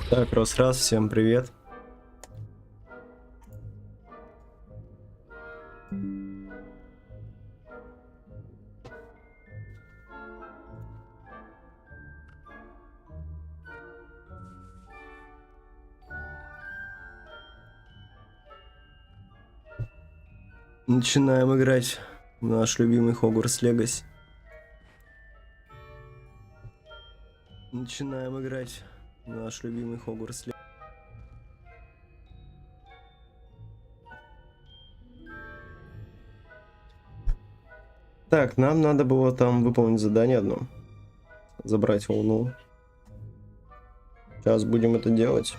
Так, раз, всем привет. Начинаем играть в наш любимый Hogwarts Legacy. Начинаем играть в наш любимый Hogwarts Legacy. Так, нам надо было там выполнить задание одно. Забрать волну. Сейчас будем это делать.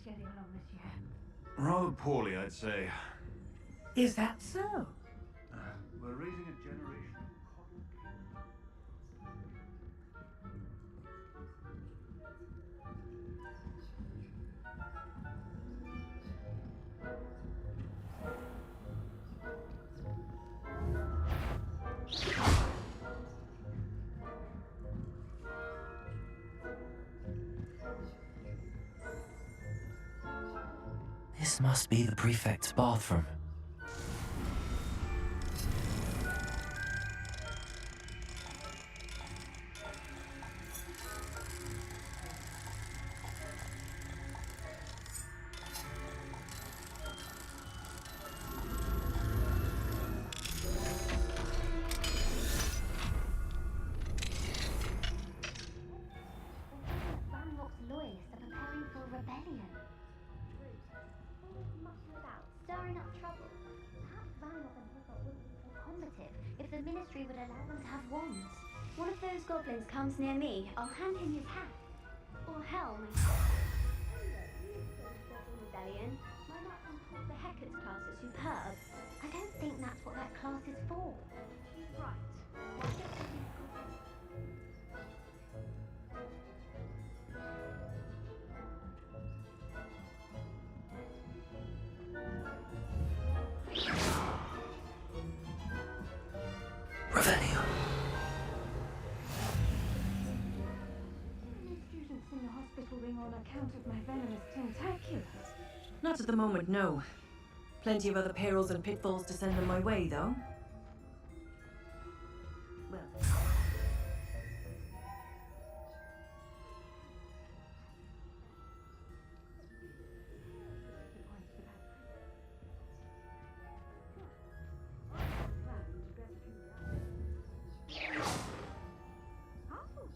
Getting along this year? Rather poorly, I'd say. Is that so? We're raising a generation of This must be the prefect's bathroom. Stirring up trouble. Perhaps Vanlock and Hooker wouldn't be so combative if the Ministry would allow them to have wands. One of those goblins comes near me, I'll hand him his hat. Or helm. Rebellion. My mark on the Hecat's class is superb. I don't think that's what that class is for. She's right. Why don't you use goblins? Students in the hospital ring on account of my venomous tentaculars. Not at the moment, no. Plenty of other perils and pitfalls to send them my way, though. Well.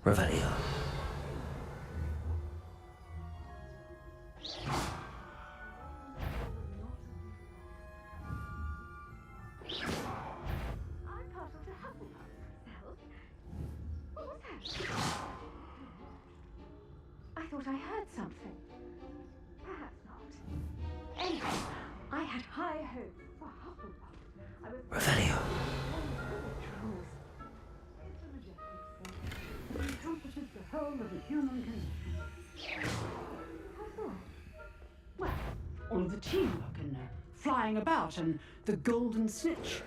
Revelio. thought I heard something. Perhaps not. Anyway, I had high hopes for Hufflepuff. I was Revelio. It's a majestic thing. It encompasses the whole of the human condition. How so? Well, all of the teamwork and flying about and the golden snitch.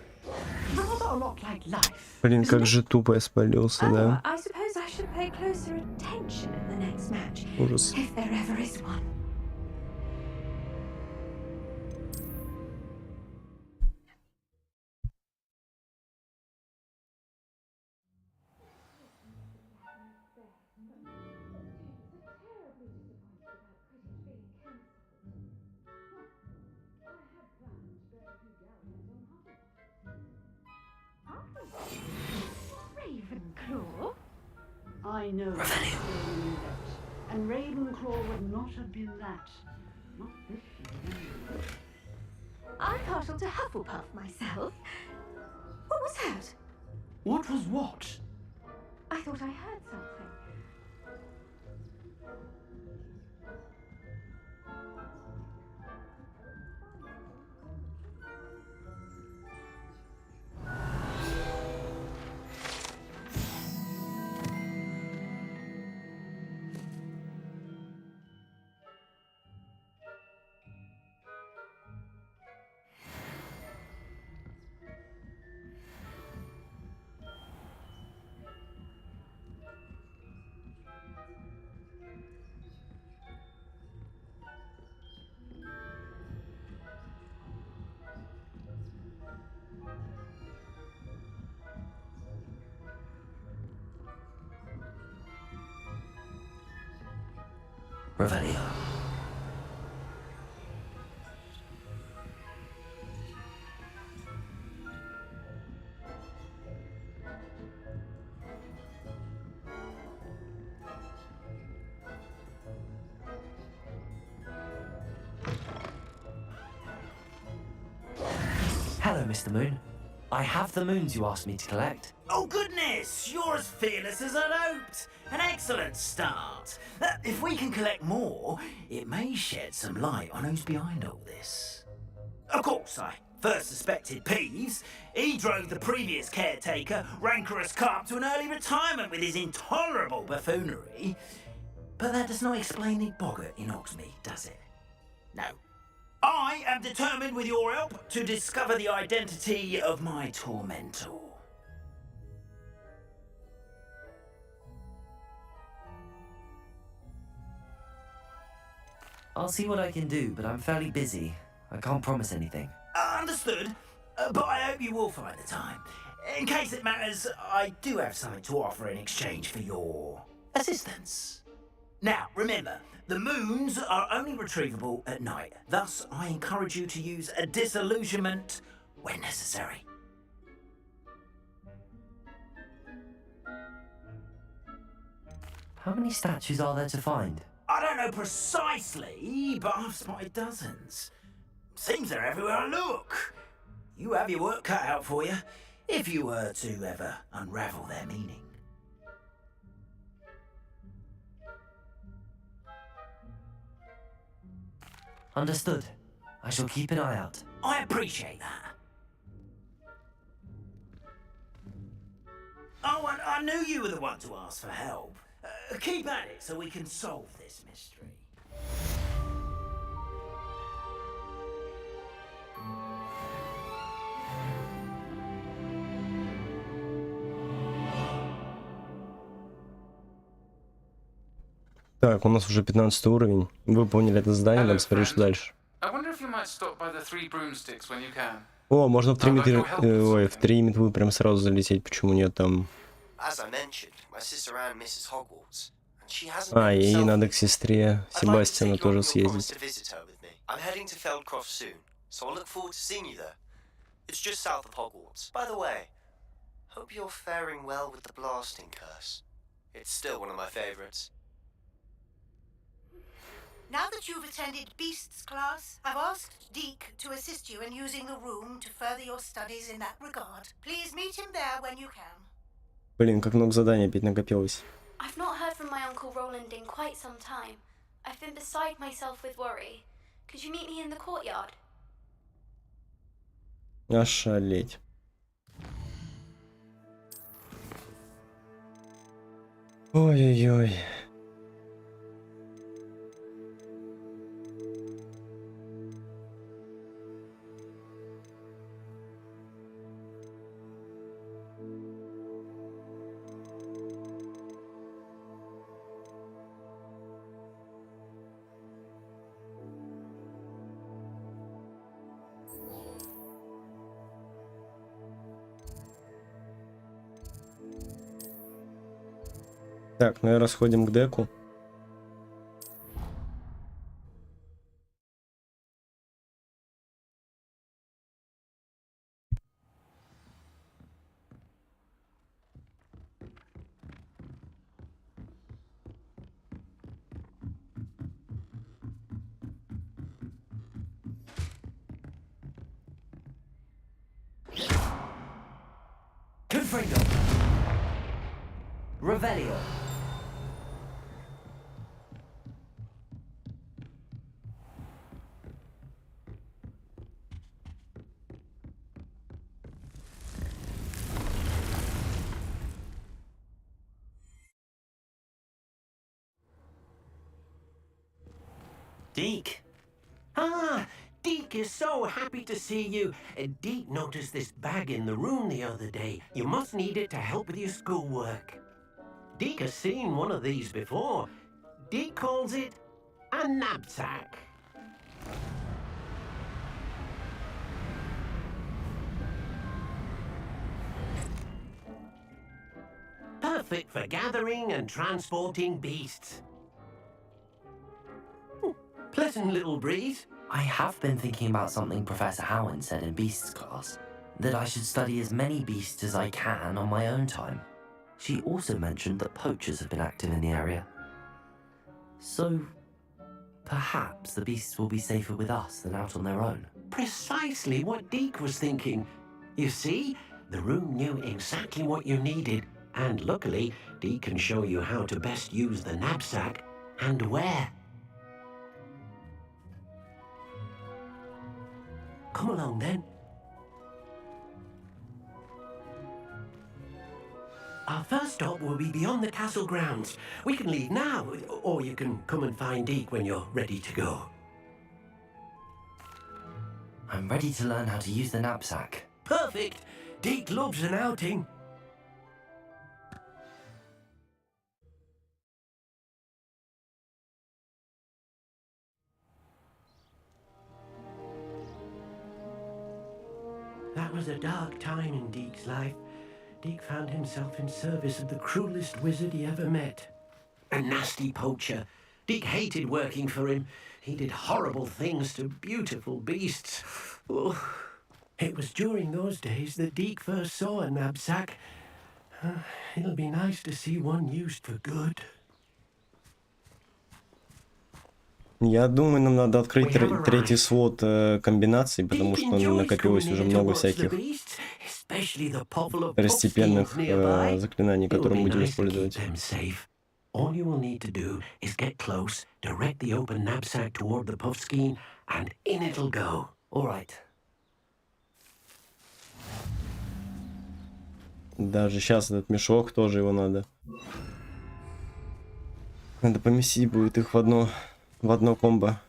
Rather a lot like life. Блин, isn't как it? же тупо я спалился, Oh, да? I suppose I should pay closer attention in the next match, Ужас. if there ever is one. Ravenclaw? I know that, and Ravenclaw would not have been that. Not this year. I'm partial to Hufflepuff myself. What was that? What was what? I thought I heard something. Revelio. Hello, Mr. Moon. I have the moons you asked me to collect. Oh goodness, you're as fearless as I'd hoped. An excellent start. If we can collect more, it may shed some light on who's behind all this. Of course, I first suspected Peeves. He drove the previous caretaker, rancorous Carp, to an early retirement with his intolerable buffoonery. But that does not explain the boggart in Hogsmeade, does it? No. I am determined, with your help, to discover the identity of my tormentor. I'll see what I can do, but I'm fairly busy. I can't promise anything. Understood, but I hope you will find the time. In case it matters, I do have something to offer in exchange for your assistance. Now, remember, the moons are only retrievable at night. Thus, I encourage you to use a disillusionment when necessary. How many statues are there to find? I don't know precisely, but I've spotted dozens. Seems they're everywhere I look. You have your work cut out for you, if you were to ever unravel their meaning. Understood. I shall keep an eye out. I appreciate that. Oh, and I knew you were the one to ask for help. Keep at it so we can solve this mystery. Так, у нас уже 15 уровень. Выполнили это задание, надо смотреть, что дальше. I wonder if you might stop by the Three Broomsticks when you can. О, можно в 3 метры прям сразу залететь, почему нет там... As I mentioned, my sister Anne misses Hogwarts, and she hasn't А, been ей herself. надо к сестре I'd like to Себастьяна take you тоже on your promise съездить. to visit her with me. I'm heading to Feldcroft soon, so I'll look forward to seeing you there. It's just south of Hogwarts. By the way, hope you're faring well with the blasting curse. It's still one of my favorites. Now that you've attended Beasts class, I've asked Deke to assist you in using the room to further your studies in that regard. Please meet him there when you can. Блин, как много заданий опять накопилось. I've not heard from my Uncle Uncle Roland in quite some time. I've been beside myself with worry. Could you meet me in the courtyard? Ошалеть. Ой-ой-ой. Так, ну и расходим к деку. Confringo. Revelio. Deke. Ah, Deke is so happy to see you. Deke noticed this bag in the room the other day. You must need it to help with your schoolwork. Deke has seen one of these before. Deke calls it a knapsack. Perfect for gathering and transporting beasts. Pleasant little breeze. I have been thinking about something Professor Howard said in Beasts class, that I should study as many beasts as I can on my own time. She also mentioned that poachers have been active in the area. So, perhaps the beasts will be safer with us than out on their own. Precisely what Deke was thinking. You see, the room knew exactly what you needed, and luckily, Deke can show you how to best use the knapsack and where. Come along then. Our first stop will be beyond the castle grounds. We can leave now, or you can come and find Deke when you're ready to go. I'm ready to learn how to use the knapsack. Perfect! Deke loves an outing. That was a dark time in Deke's life. Deke found himself in service of the cruelest wizard he ever met. A nasty poacher. Deke hated working for him. He did horrible things to beautiful beasts. Oh. It was during those days that Deke first saw a knapsack. It'll be nice to see one used for good. Я думаю, нам надо открыть третий свод комбинаций, потому что накопилось уже много всяких второстепенных заклинаний, которые мы будем использовать. All you will need to do is get close, direct the open knapsack toward the puffskein, and in it'll go. All right. Даже сейчас этот мешок, тоже его надо. Надо поместить будет их в одно комбо.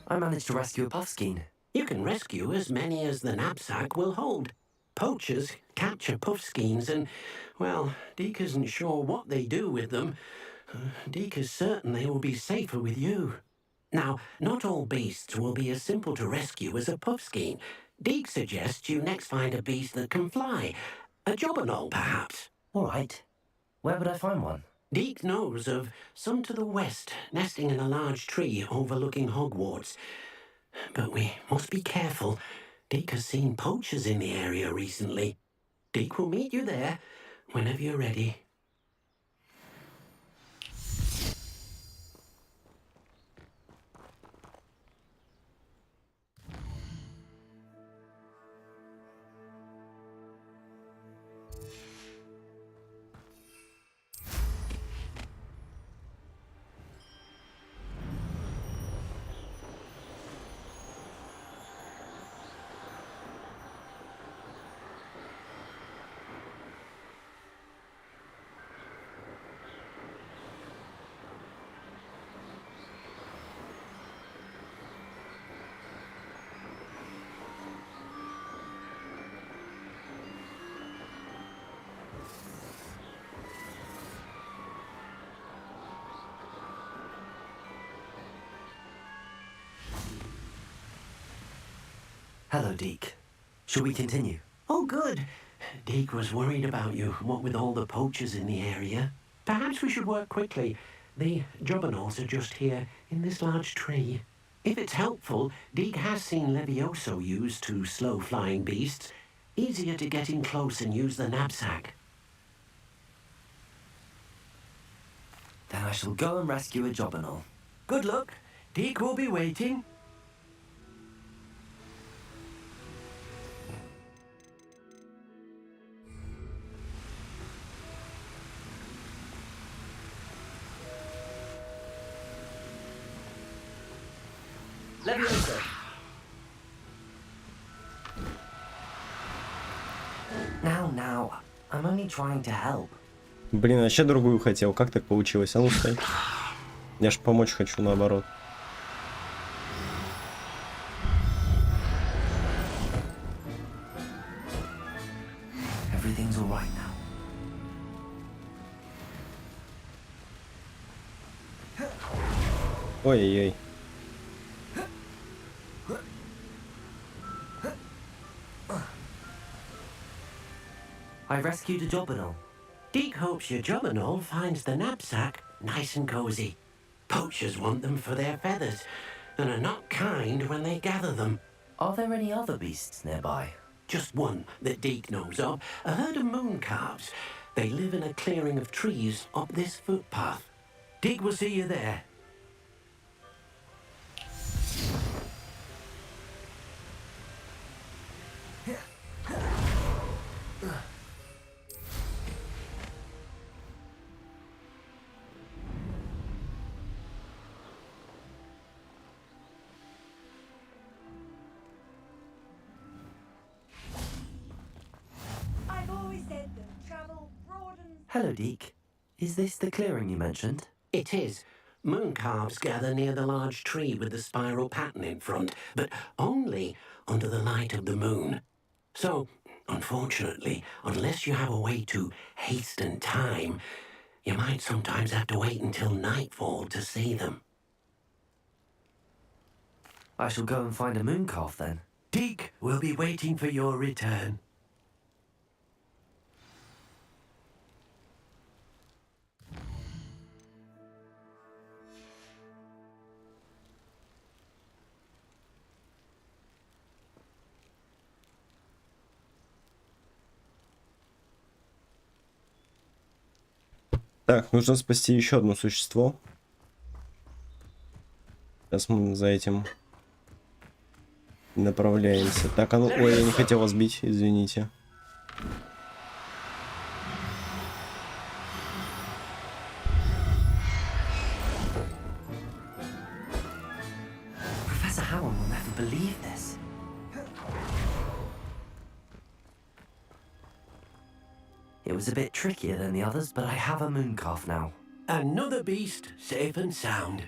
I managed to rescue a puffskein. You can rescue as many as the knapsack will hold. Poachers capture puffskeins and, well, Deke isn't sure what they do with them. Deke is certain they will be safer with you. Now, not all beasts will be as simple to rescue as a puffskein. Deke suggests you next find a beast that can fly. A jobberknoll, perhaps. All right. Where would I find one? Deke knows of some to the west, nesting in a large tree overlooking Hogwarts. But we must be careful. Deke has seen poachers in the area recently. Deke will meet you there whenever you're ready. Hello, Deke. Shall we continue? Oh, good. Deke was worried about you, what with all the poachers in the area. Perhaps we should work quickly. The juggernaut are just here, in this large tree. If it's helpful, Deke has seen Levioso used to slow flying beasts. Easier to get in close and use the knapsack. Then I shall go and rescue a jobberknoll. Good luck. Deke will be waiting. Levioso! Now, I'm only trying to help. Блин, вообще другую хотел. Как так получилось? А ну стой. Я ж помочь хочу, наоборот. Everything's all right now. Ой-ой-ой. I rescued a jobberknoll. Deke hopes your juggernaut finds the knapsack nice and cozy. Poachers want them for their feathers, and are not kind when they gather them. Are there any other beasts nearby? Just one that Deke knows of, a herd of moon calves. They live in a clearing of trees up this footpath. Deke will see you there. I've always said that travel broadens. Hello, Deke. Is this the clearing you mentioned? It is. Moon calves gather near the large tree with the spiral pattern in front, but only under the light of the moon. So, unfortunately, unless you have a way to hasten time, you might sometimes have to wait until nightfall to see them. I shall go and find a moon calf then. Deke will be waiting for your return. Так, нужно спасти еще одно существо. Сейчас мы за этим направляемся. Так, а ну... Ой, я не хотел вас бить, извините. Professor Howard will never believe this. It was a bit trickier than the others, but I have a moon calf now. Another beast, safe and sound.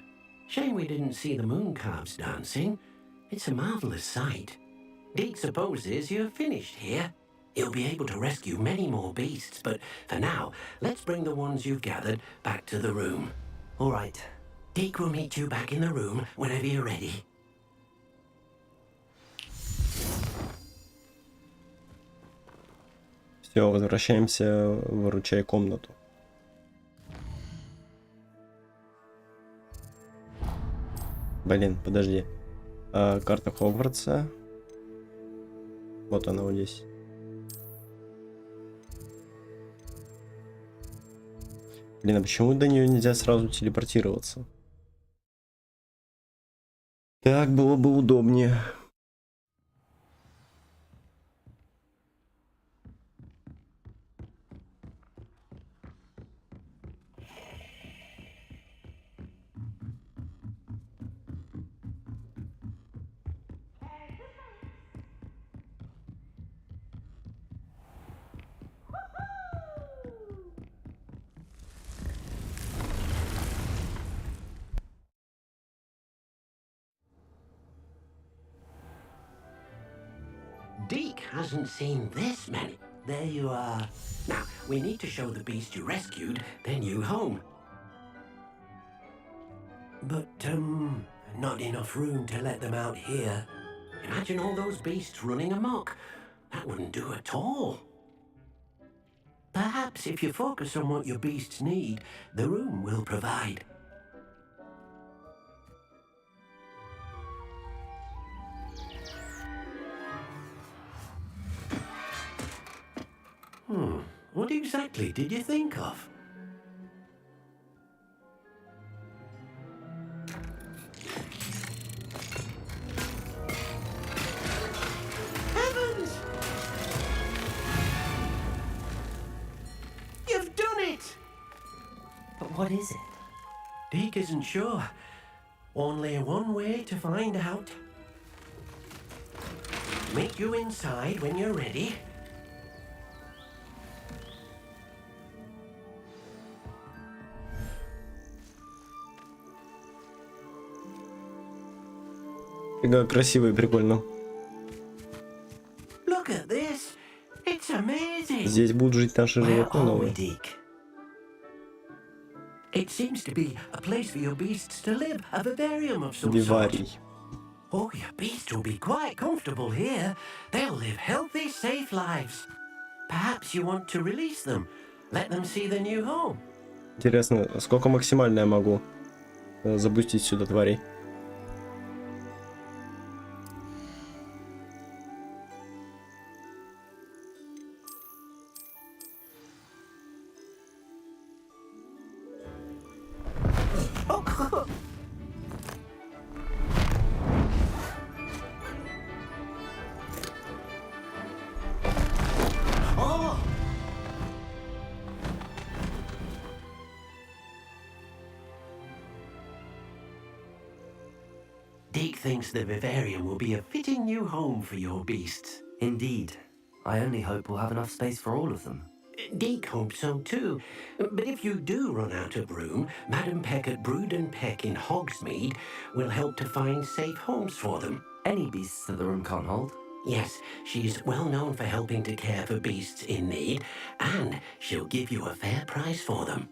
Shame we didn't see the moon calves dancing. It's a marvelous sight. Deke supposes you're finished here. You'll be able to rescue many more beasts, but for now, let's bring the ones you've gathered back to the room. All right. Deke will meet you back in the room whenever you're ready. Все, возвращаемся, выручай комнату. Блин, подожди. Карта Хогвартса. Вот она вот здесь. Блин, а почему до нее нельзя сразу телепортироваться? Так было бы удобнее. Deke hasn't seen this many. There you are. Now, we need to show the beast you rescued their new home. But, not enough room to let them out here. Imagine all those beasts running amok. That wouldn't do at all. Perhaps if you focus on what your beasts need, the room will provide. What exactly did you think of? Heavens! You've done it! But what is it? Deke isn't sure. Only one way to find out. Meet you inside when you're ready. Фига, красиво и прикольно. Look at this. It's amazing. Здесь будут жить наши Where животные are we, новые. Deke? It seems to be a place for your beasts to live, a vivarium of some sort. Виварий. Oh, your beasts will be quite comfortable here. They'll live healthy, safe lives. Perhaps you want to release them, let them see the new home. Интересно, сколько максимально я могу запустить сюда тварей? Deke thinks the vivarium will be a fitting new home for your beasts. Indeed. I only hope we'll have enough space for all of them. Deke hopes so too. But if you do run out of room, Madam Peck at Brood and Peck in Hogsmeade will help to find safe homes for them. Any beasts that the room can't hold? Yes, she's well known for helping to care for beasts in need, and she'll give you a fair price for them.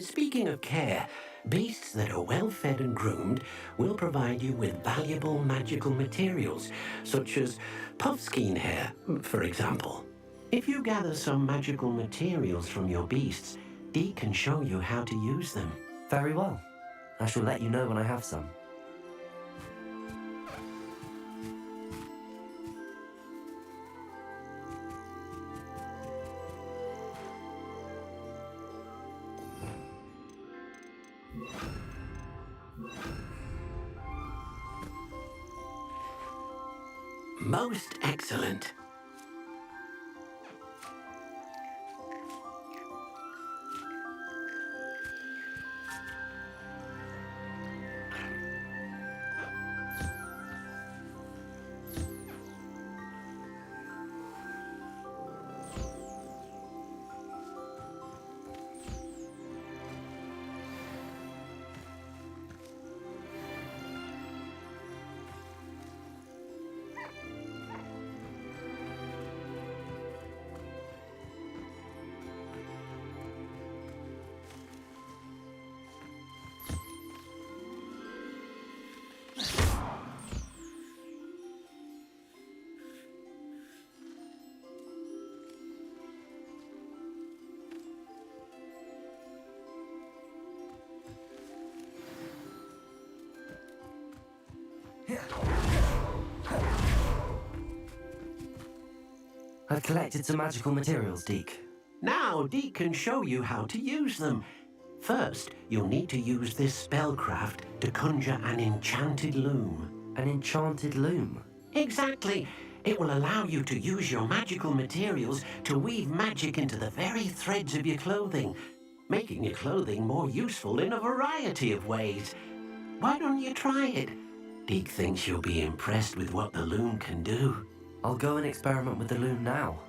Speaking of care, beasts that are well fed and groomed will provide you with valuable magical materials, such as puffskein hair, for example. If you gather some magical materials from your beasts, Dee can show you how to use them. Very well. I shall let you know when I have some. Most excellent. I've collected some magical materials, Deke. Now Deke can show you how to use them. First, you'll need to use this spellcraft to conjure an enchanted loom. An enchanted loom? Exactly. It will allow you to use your magical materials to weave magic into the very threads of your clothing, making your clothing more useful in a variety of ways. Why don't you try it? Deke thinks you'll be impressed with what the loom can do. I'll go and experiment with the loom now.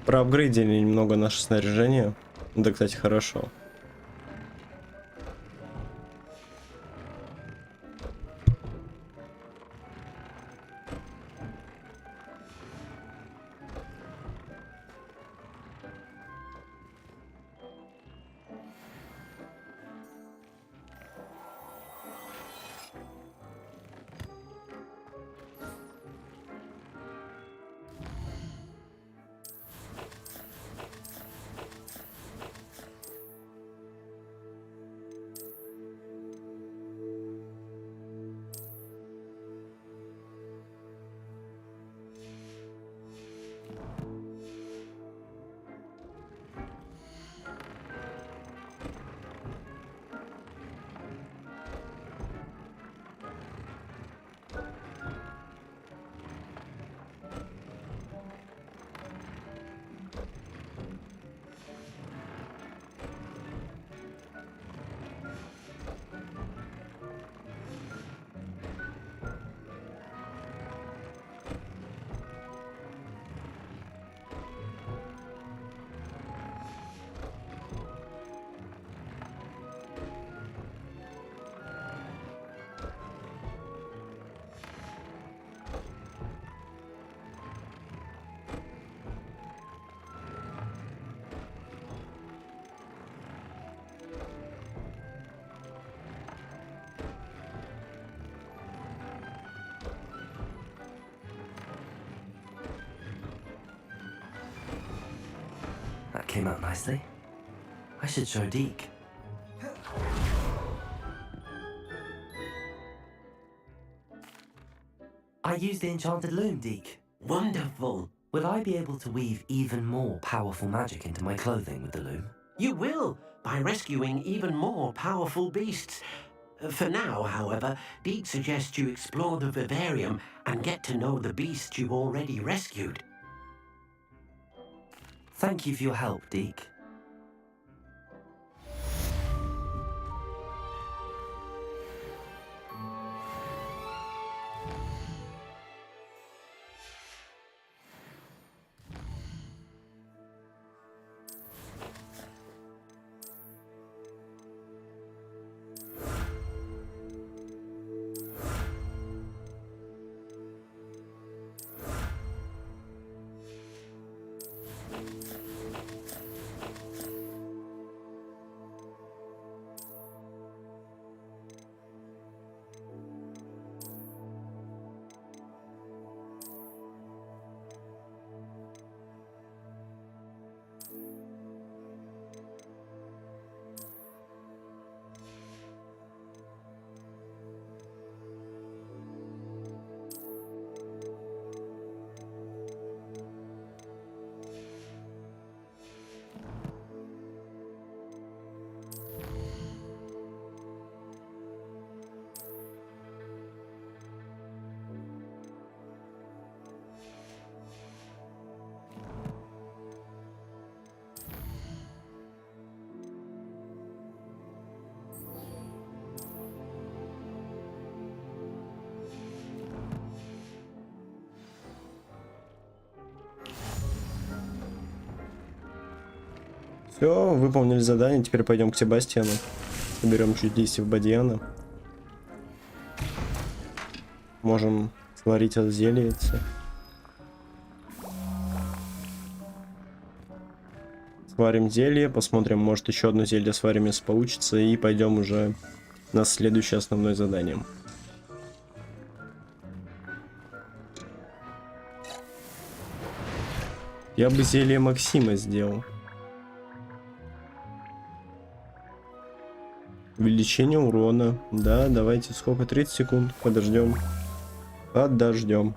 Проапгрейдили немного наше снаряжение. Да, кстати, хорошо. That came out nicely. I should show Deke. I used the enchanted loom, Deke. Wonderful. Will I be able to weave even more powerful magic into my clothing with the loom? You will, by rescuing even more powerful beasts. For now, however, Deke suggests you explore the vivarium and get to know the beasts you've already rescued. Thank you for your help, Deke. Все, выполнили задание, теперь пойдем к Себастьяну. Соберем чуть листьев бадьяна. Можем сварить от зельица. Сварим зелье, посмотрим, может еще одно зелье сварим, если получится, и пойдем уже на следующее основное задание. Я бы зелье Максима сделал. Увеличение урона. Да, давайте. Сколько? 30 секунд. Подождем. Подождем.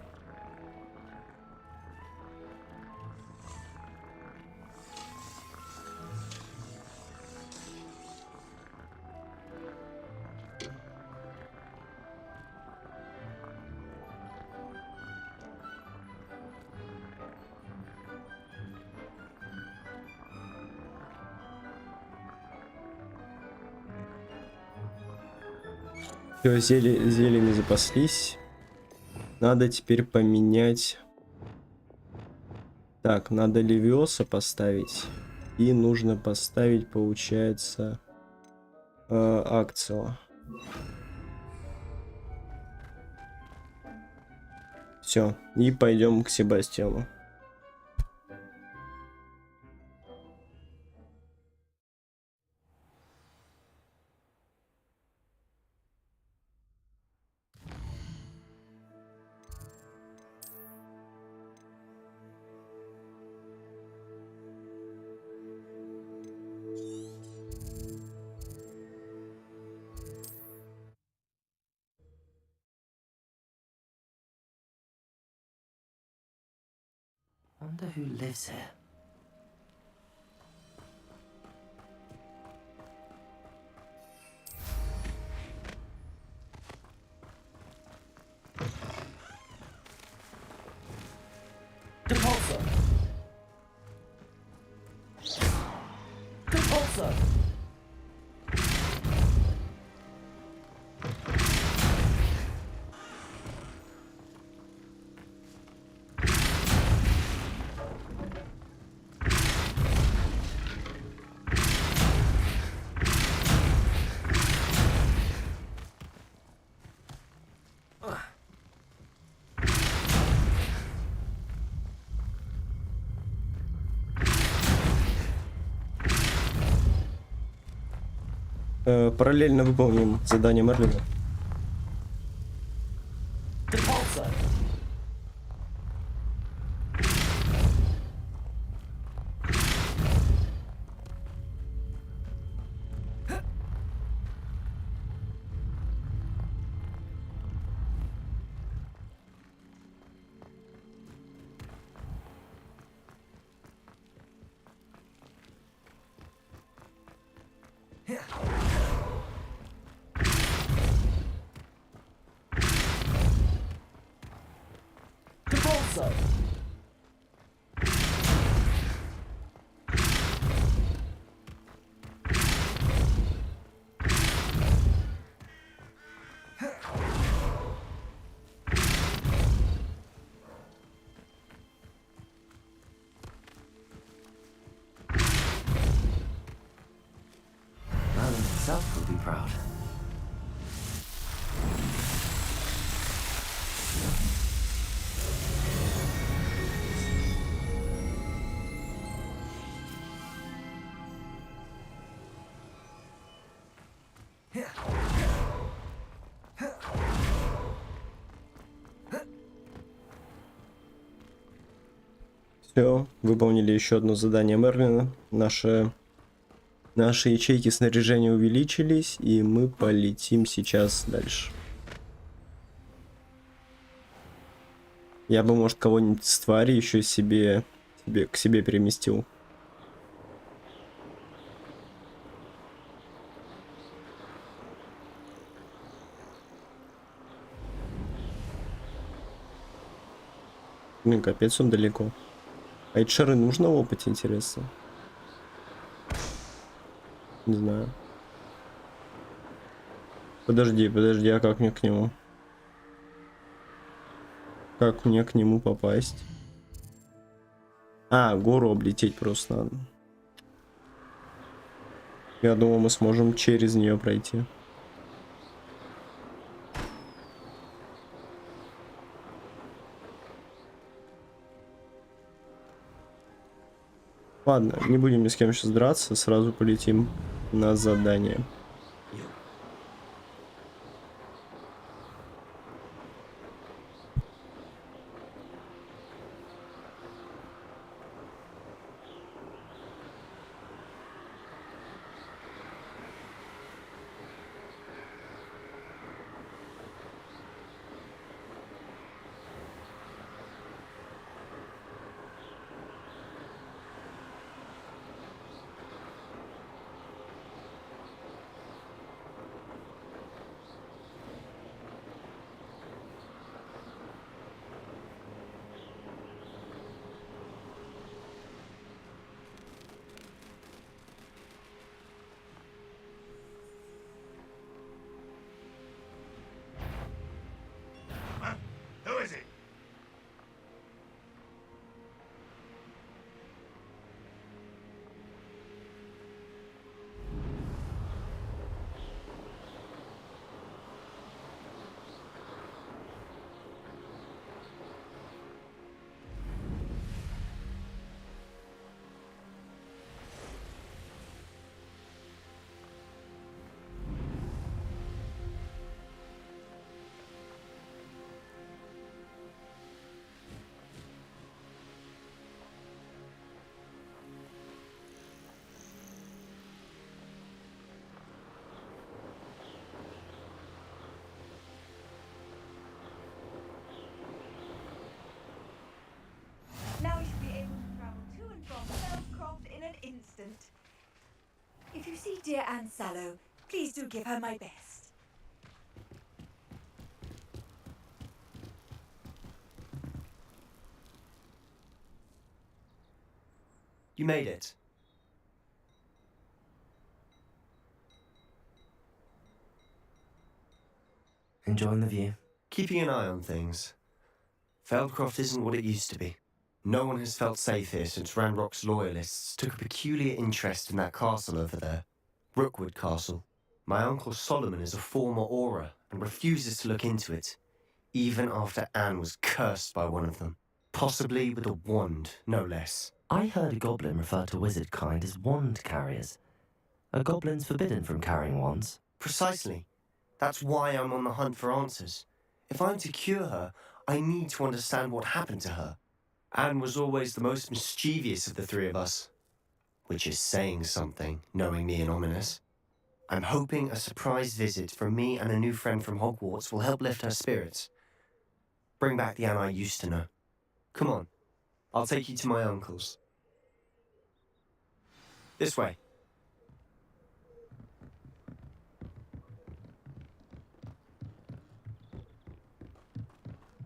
Все, зельями запаслись. Надо теперь поменять. Так, надо левиоса поставить. И нужно поставить, получается, акцию. Все, и пойдем к Себастьяну. Wonder who lives here. Depulsor! Depulsor! Параллельно выполним задание Мерлина. Depulsor! Depulsor! Merlin himself would be proud. Все, выполнили еще одно задание Мерлина. Наши ячейки снаряжения увеличились, и мы полетим сейчас дальше. Я бы, может, кого-нибудь с твари еще к себе переместил. Блин, капец, он далеко. А эти шары нужно лопать, интересно? Не знаю. Подожди, а как мне к нему? Как мне к нему попасть? А, гору облететь просто надо. Я думал, мы сможем через нее пройти. Ладно, не будем ни с кем сейчас драться, сразу полетим на задание. see dear Anne Sallow, please do give her my best. You made it. Enjoying the view? Keeping an eye on things. Feldcroft isn't what it used to be. No one has felt safe here since Ranrock's loyalists took a peculiar interest in that castle over there. Brookwood Castle. My uncle Solomon is a former Auror and refuses to look into it, even after Anne was cursed by one of them. Possibly with a wand, no less. I heard a goblin refer to wizard kind as wand carriers. Are goblins forbidden from carrying wands? Precisely. That's why I'm on the hunt for answers. If I'm to cure her, I need to understand what happened to her. Anne was always the most mischievous of the three of us. Which is saying something, knowing me and Ominous. I'm hoping a surprise visit from me and a new friend from Hogwarts will help lift her spirits. Bring back the Anne I used to know. Come on, I'll take you to my uncle's. This way.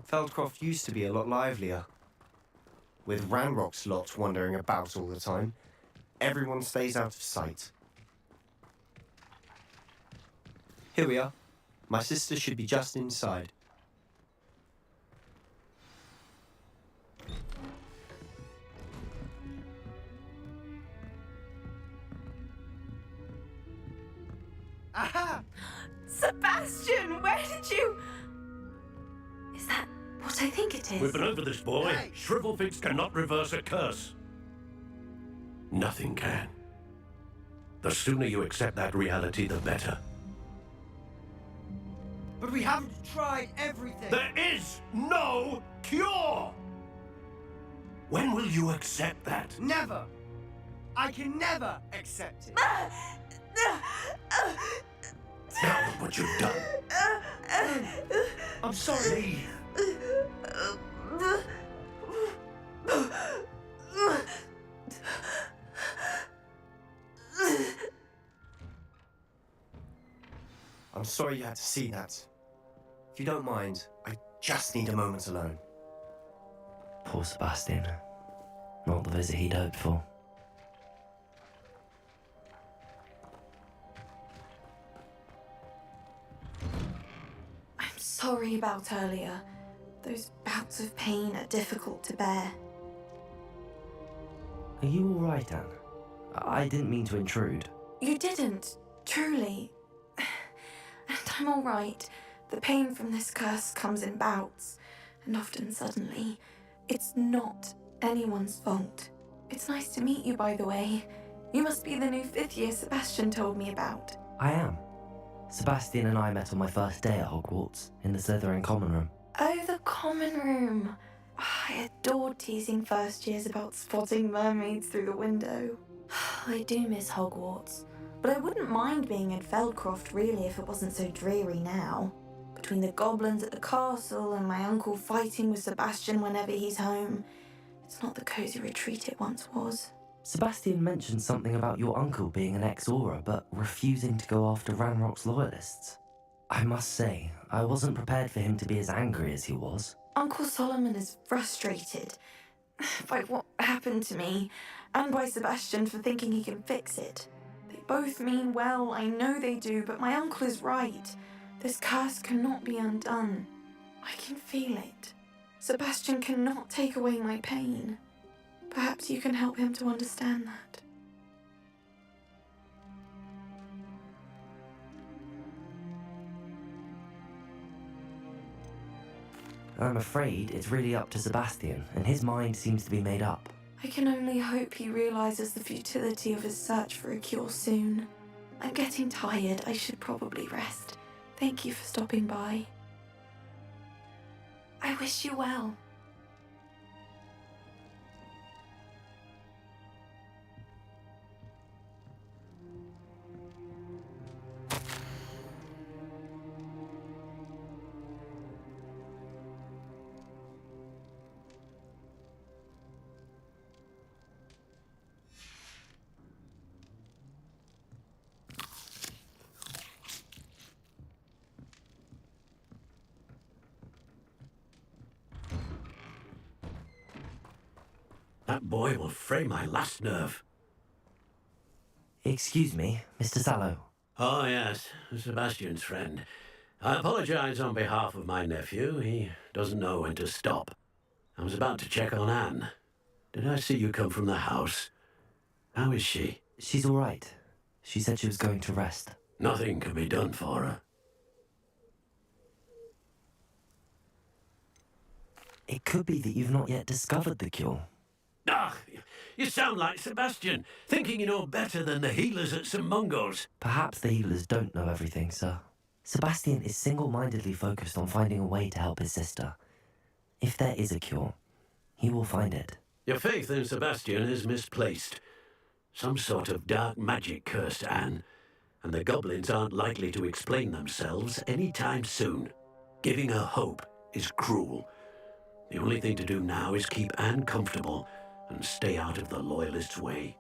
Feldcroft used to be a lot livelier. With Ranrock's lot wandering about all the time, everyone stays out of sight. Here we are. My sister should be just inside. Aha! Sebastian, where did you... Is that what I think it is? We've been over this, boy. Hey. Shrivelfigs cannot reverse a curse. Nothing can. The sooner you accept that reality, the better. But we haven't tried everything. There is no cure! When will you accept that? Never! I can never accept it. Now look what you've done. I'm sorry. I'm sorry you had to see that. If you don't mind, I just need a moment alone. Poor Sebastian. Not the visit he'd hoped for. I'm sorry about earlier. Those bouts of pain are difficult to bear. Are you alright, Anne? I didn't mean to intrude. You didn't, truly. And I'm alright. The pain from this curse comes in bouts, and often suddenly. It's not anyone's fault. It's nice to meet you, by the way. You must be the new 5th year Sebastian told me about. I am. Sebastian and I met on my first day at Hogwarts, in the Slytherin common room. Oh, the common room. I adored teasing first years about spotting mermaids through the window. I do miss Hogwarts, but I wouldn't mind being in Feldcroft really if it wasn't so dreary now. Between the goblins at the castle and my uncle fighting with Sebastian whenever he's home, it's not the cosy retreat it once was. Sebastian mentioned something about your uncle being an ex-Auror, but refusing to go after Ranrock's loyalists. I must say, I wasn't prepared for him to be as angry as he was. Uncle Solomon is frustrated by what happened to me, and by Sebastian for thinking he can fix it. They both mean well, I know they do, but my uncle is right. This curse cannot be undone. I can feel it. Sebastian cannot take away my pain. Perhaps you can help him to understand that. I'm afraid it's really up to Sebastian, and his mind seems to be made up. I can only hope he realizes the futility of his search for a cure soon. I'm getting tired. I should probably rest. Thank you for stopping by. I wish you well. That boy will fray my last nerve. Excuse me, Mr. Sallow. Oh, yes, Sebastian's friend. I apologize on behalf of my nephew. He doesn't know when to stop. I was about to check on Anne. Did I see you come from the house? How is she? She's all right. She said she was going to rest. Nothing can be done for her. It could be that you've not yet discovered the cure. Ah, you sound like Sebastian, thinking you know better than the healers at St. Mungo's. Perhaps the healers don't know everything, sir. Sebastian is single-mindedly focused on finding a way to help his sister. If there is a cure, he will find it. Your faith in Sebastian is misplaced. Some sort of dark magic cursed Anne, and the goblins aren't likely to explain themselves anytime soon. Giving her hope is cruel. The only thing to do now is keep Anne comfortable and stay out of the Loyalists' way.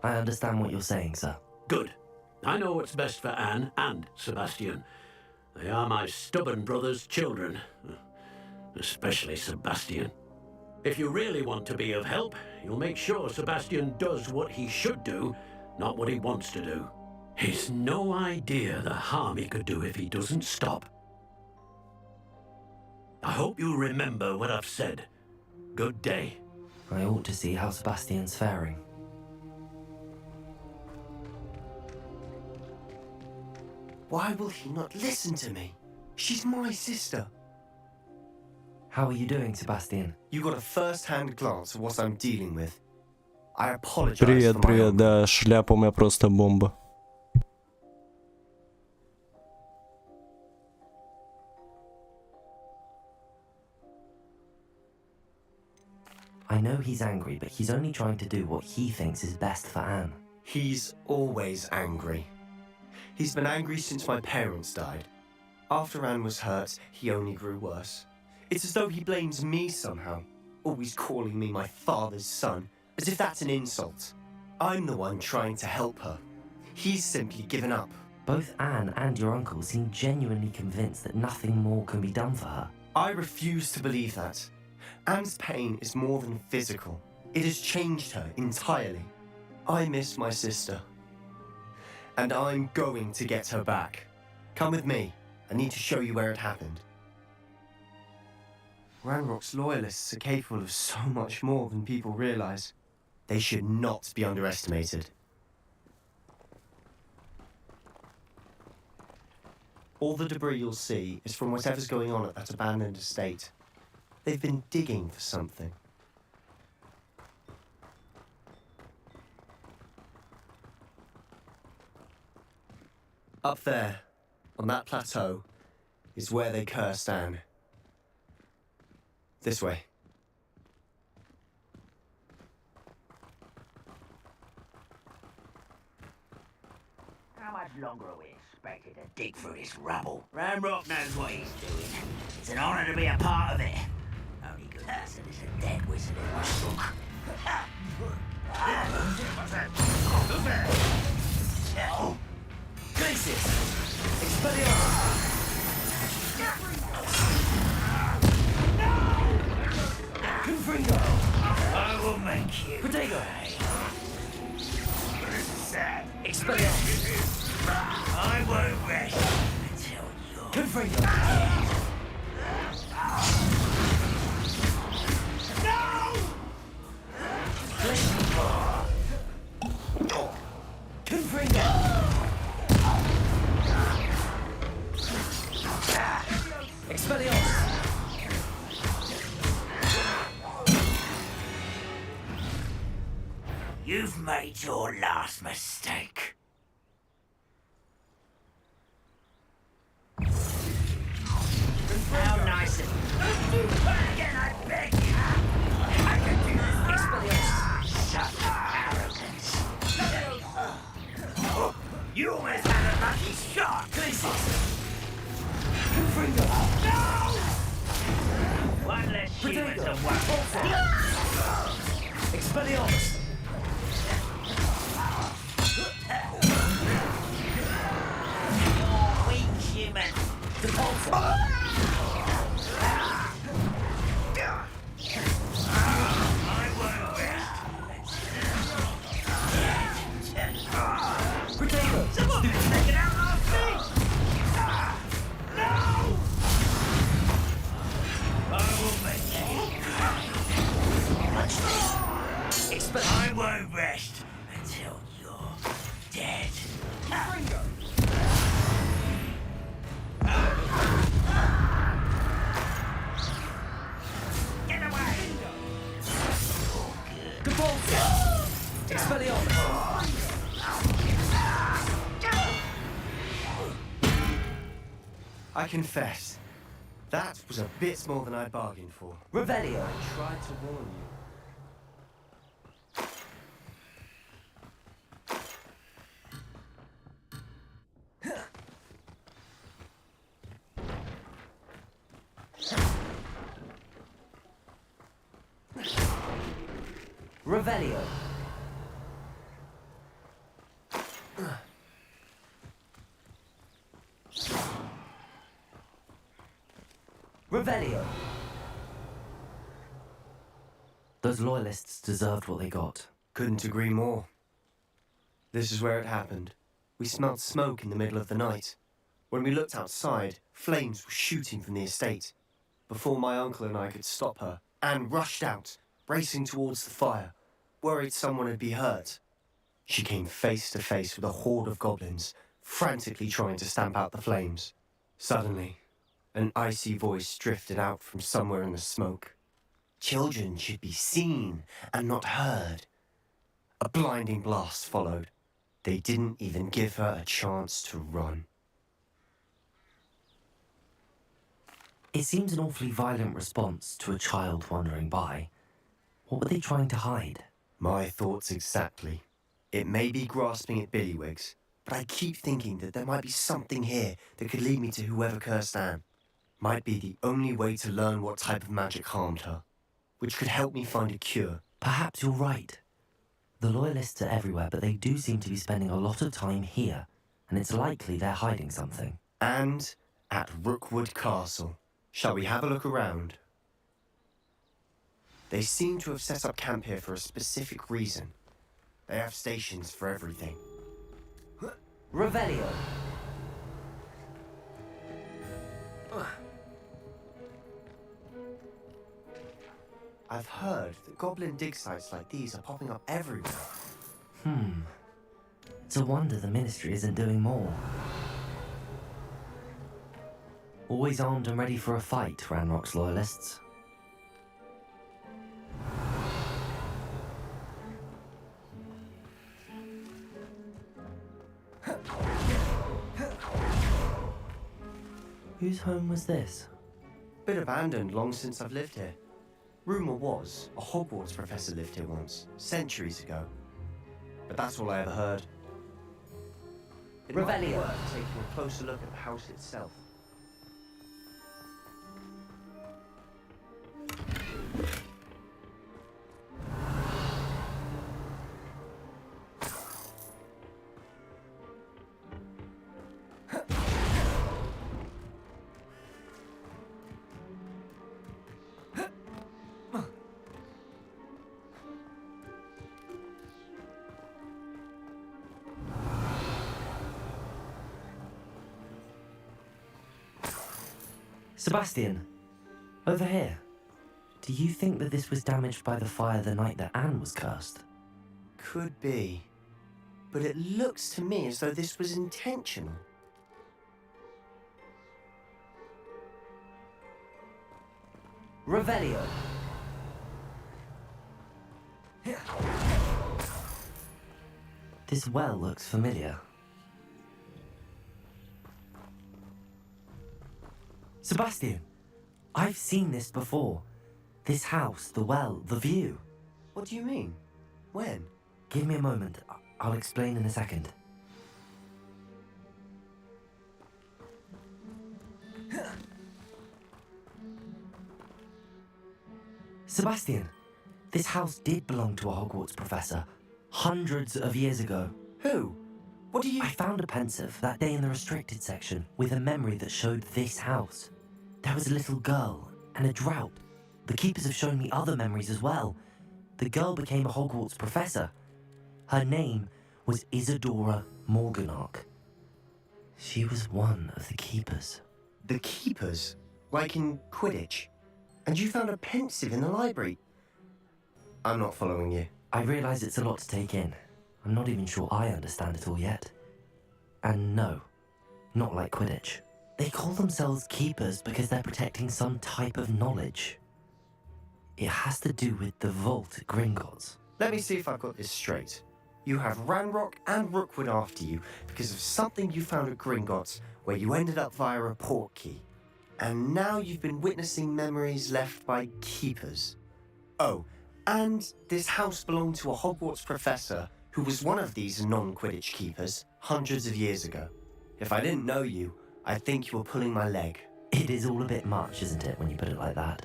I understand what you're saying, sir. Good. I know what's best for Anne and Sebastian. They are my stubborn brother's children. Especially Sebastian. If you really want to be of help, you'll make sure Sebastian does what he should do, not what he wants to do. He's no idea the harm he could do if he doesn't stop. I hope you remember what I've said. Good day. I ought to see how Sebastian's faring. Why will he not listen to me? She's my sister. How are you doing, Sebastian? You got a first-hand glance of what I'm dealing with. I apologize Привет, for my привет, own... да, шляпа у меня просто бомба. I know he's angry, but he's only trying to do what he thinks is best for Anne. He's always angry. He's been angry since my parents died. After Anne was hurt, he only grew worse. It's as though he blames me somehow, always calling me my father's son, as if that's an insult. I'm the one trying to help her. He's simply given up. Both Anne and your uncle seem genuinely convinced that nothing more can be done for her. I refuse to believe that. Anne's pain is more than physical. It has changed her entirely. I miss my sister. And I'm going to get her back. Come with me. I need to show you where it happened. Ranrock's loyalists are capable of so much more than people realize. They should not be underestimated. All the debris you'll see is from whatever's going on at that abandoned estate. They've been digging for something. Up there, on that plateau, is where they cursed Anne. This way. How much longer are we expected to dig through this rubble? Ranrock knows what he's doing. It's an honor to be a part of it. Only good reason is a dead wizard in my book. Gracious! Expelliarmus! Confringo! I will make you. Protego! Sad. Expelliarmus! I won't rest until you're... Confringo! No! Confringo! Expelliarmus! You've made your last mistake. How nice of you. Don't do that again, I beg you. I can do this. Expelliarmus. Such arrogance. You almost had a lucky shot. Glacius! Confringo! No! One less Humans are one. Expelliarmus! You're weak, human. Repulsor! I won't rest. Potato! Someone take it out of our feet! No! I will make you. I won't rest until you're dead. Get away! Compulsion! Expelliarmus! I confess, that was a bit more than I bargained for. Revelio! I tried to warn you. Revelio! Revelio! Those loyalists deserved what they got. Couldn't agree more. This is where it happened. We smelled smoke in the middle of the night. When we looked outside, flames were shooting from the estate. Before my uncle and I could stop her, Anne rushed out, racing towards the fire, worried someone would be hurt. She came face to face with a horde of goblins, frantically trying to stamp out the flames. Suddenly, an icy voice drifted out from somewhere in the smoke. Children should be seen and not heard. A blinding blast followed. They didn't even give her a chance to run. It seems an awfully violent response to a child wandering by. What were they trying to hide? My thoughts exactly. It may be grasping at billywhigs, but I keep thinking that there might be something here that could lead me to whoever cursed Anne. Might be the only way to learn what type of magic harmed her, which could help me find a cure. Perhaps you're right. The loyalists are everywhere, but they do seem to be spending a lot of time here, and it's likely they're hiding something. And at Rookwood Castle. Shall we have a look around? They seem to have set up camp here for a specific reason. They have stations for everything. Revelio! I've heard that goblin dig sites like these are popping up everywhere. It's a wonder the Ministry isn't doing more. Always armed and ready for a fight, Ranrock's loyalists. Whose home was this? Bit abandoned long since I've lived here. Rumour was a Hogwarts professor lived here once, centuries ago. But that's all I ever heard. It might be worth taking a closer look at the house itself. Sebastian, over here. Do you think that this was damaged by the fire the night that Anne was cursed? Could be. But it looks to me as though this was intentional. Revelio! This well looks familiar. Sebastian, I've seen this before. This house, the well, the view. What do you mean? When? Give me a moment. I'll explain in a second. Sebastian, this house did belong to a Hogwarts professor hundreds of years ago. Who? What do you... I found a pensive that day in the restricted section with a memory that showed this house. There was a little girl and a drought. The keepers have shown me other memories as well. The girl became a Hogwarts professor. Her name was Isadora Morganach. She was one of the keepers. The keepers? Like in Quidditch? And you found a pensive in the library? I'm not following you. I realise it's a lot to take in. I'm not even sure I understand it all yet. And no, not like Quidditch. They call themselves keepers because they're protecting some type of knowledge. It has to do with the vault at Gringotts. Let me see if I've got this straight. You have Ranrock and Rookwood after you because of something you found at Gringotts where you ended up via a portkey. And now you've been witnessing memories left by keepers. Oh, and this house belonged to a Hogwarts professor who was one of these non-Quidditch keepers hundreds of years ago. If I didn't know you, I think you were pulling my leg. It is all a bit much, isn't it, when you put it like that?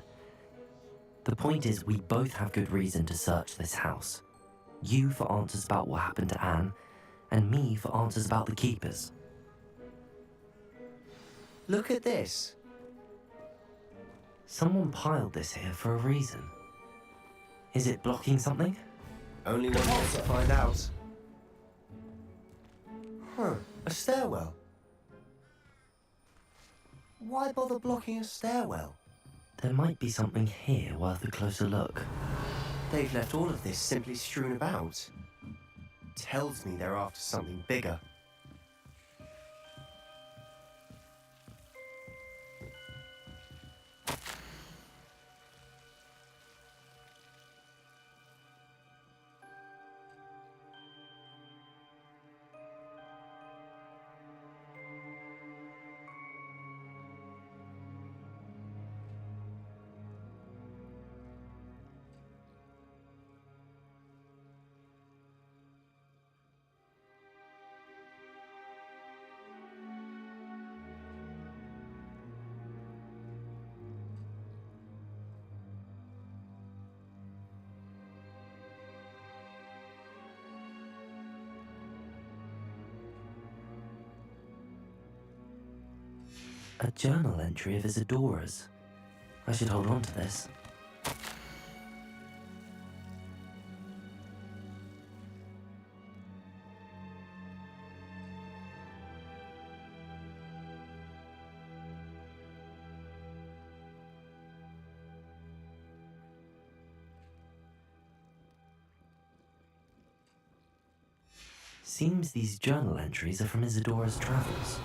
The point is, we both have good reason to search this house. You for answers about what happened to Anne, and me for answers about the keepers. Look at this. Someone piled this here for a reason. Is it blocking something? Only one way to find out. Huh, a stairwell. Why bother blocking a stairwell? There might be something here worth a closer look. They've left all of this simply strewn about. Tells me they're after something bigger. A journal entry of Isadora's. I should hold on to this. Seems these journal entries are from Isadora's travels.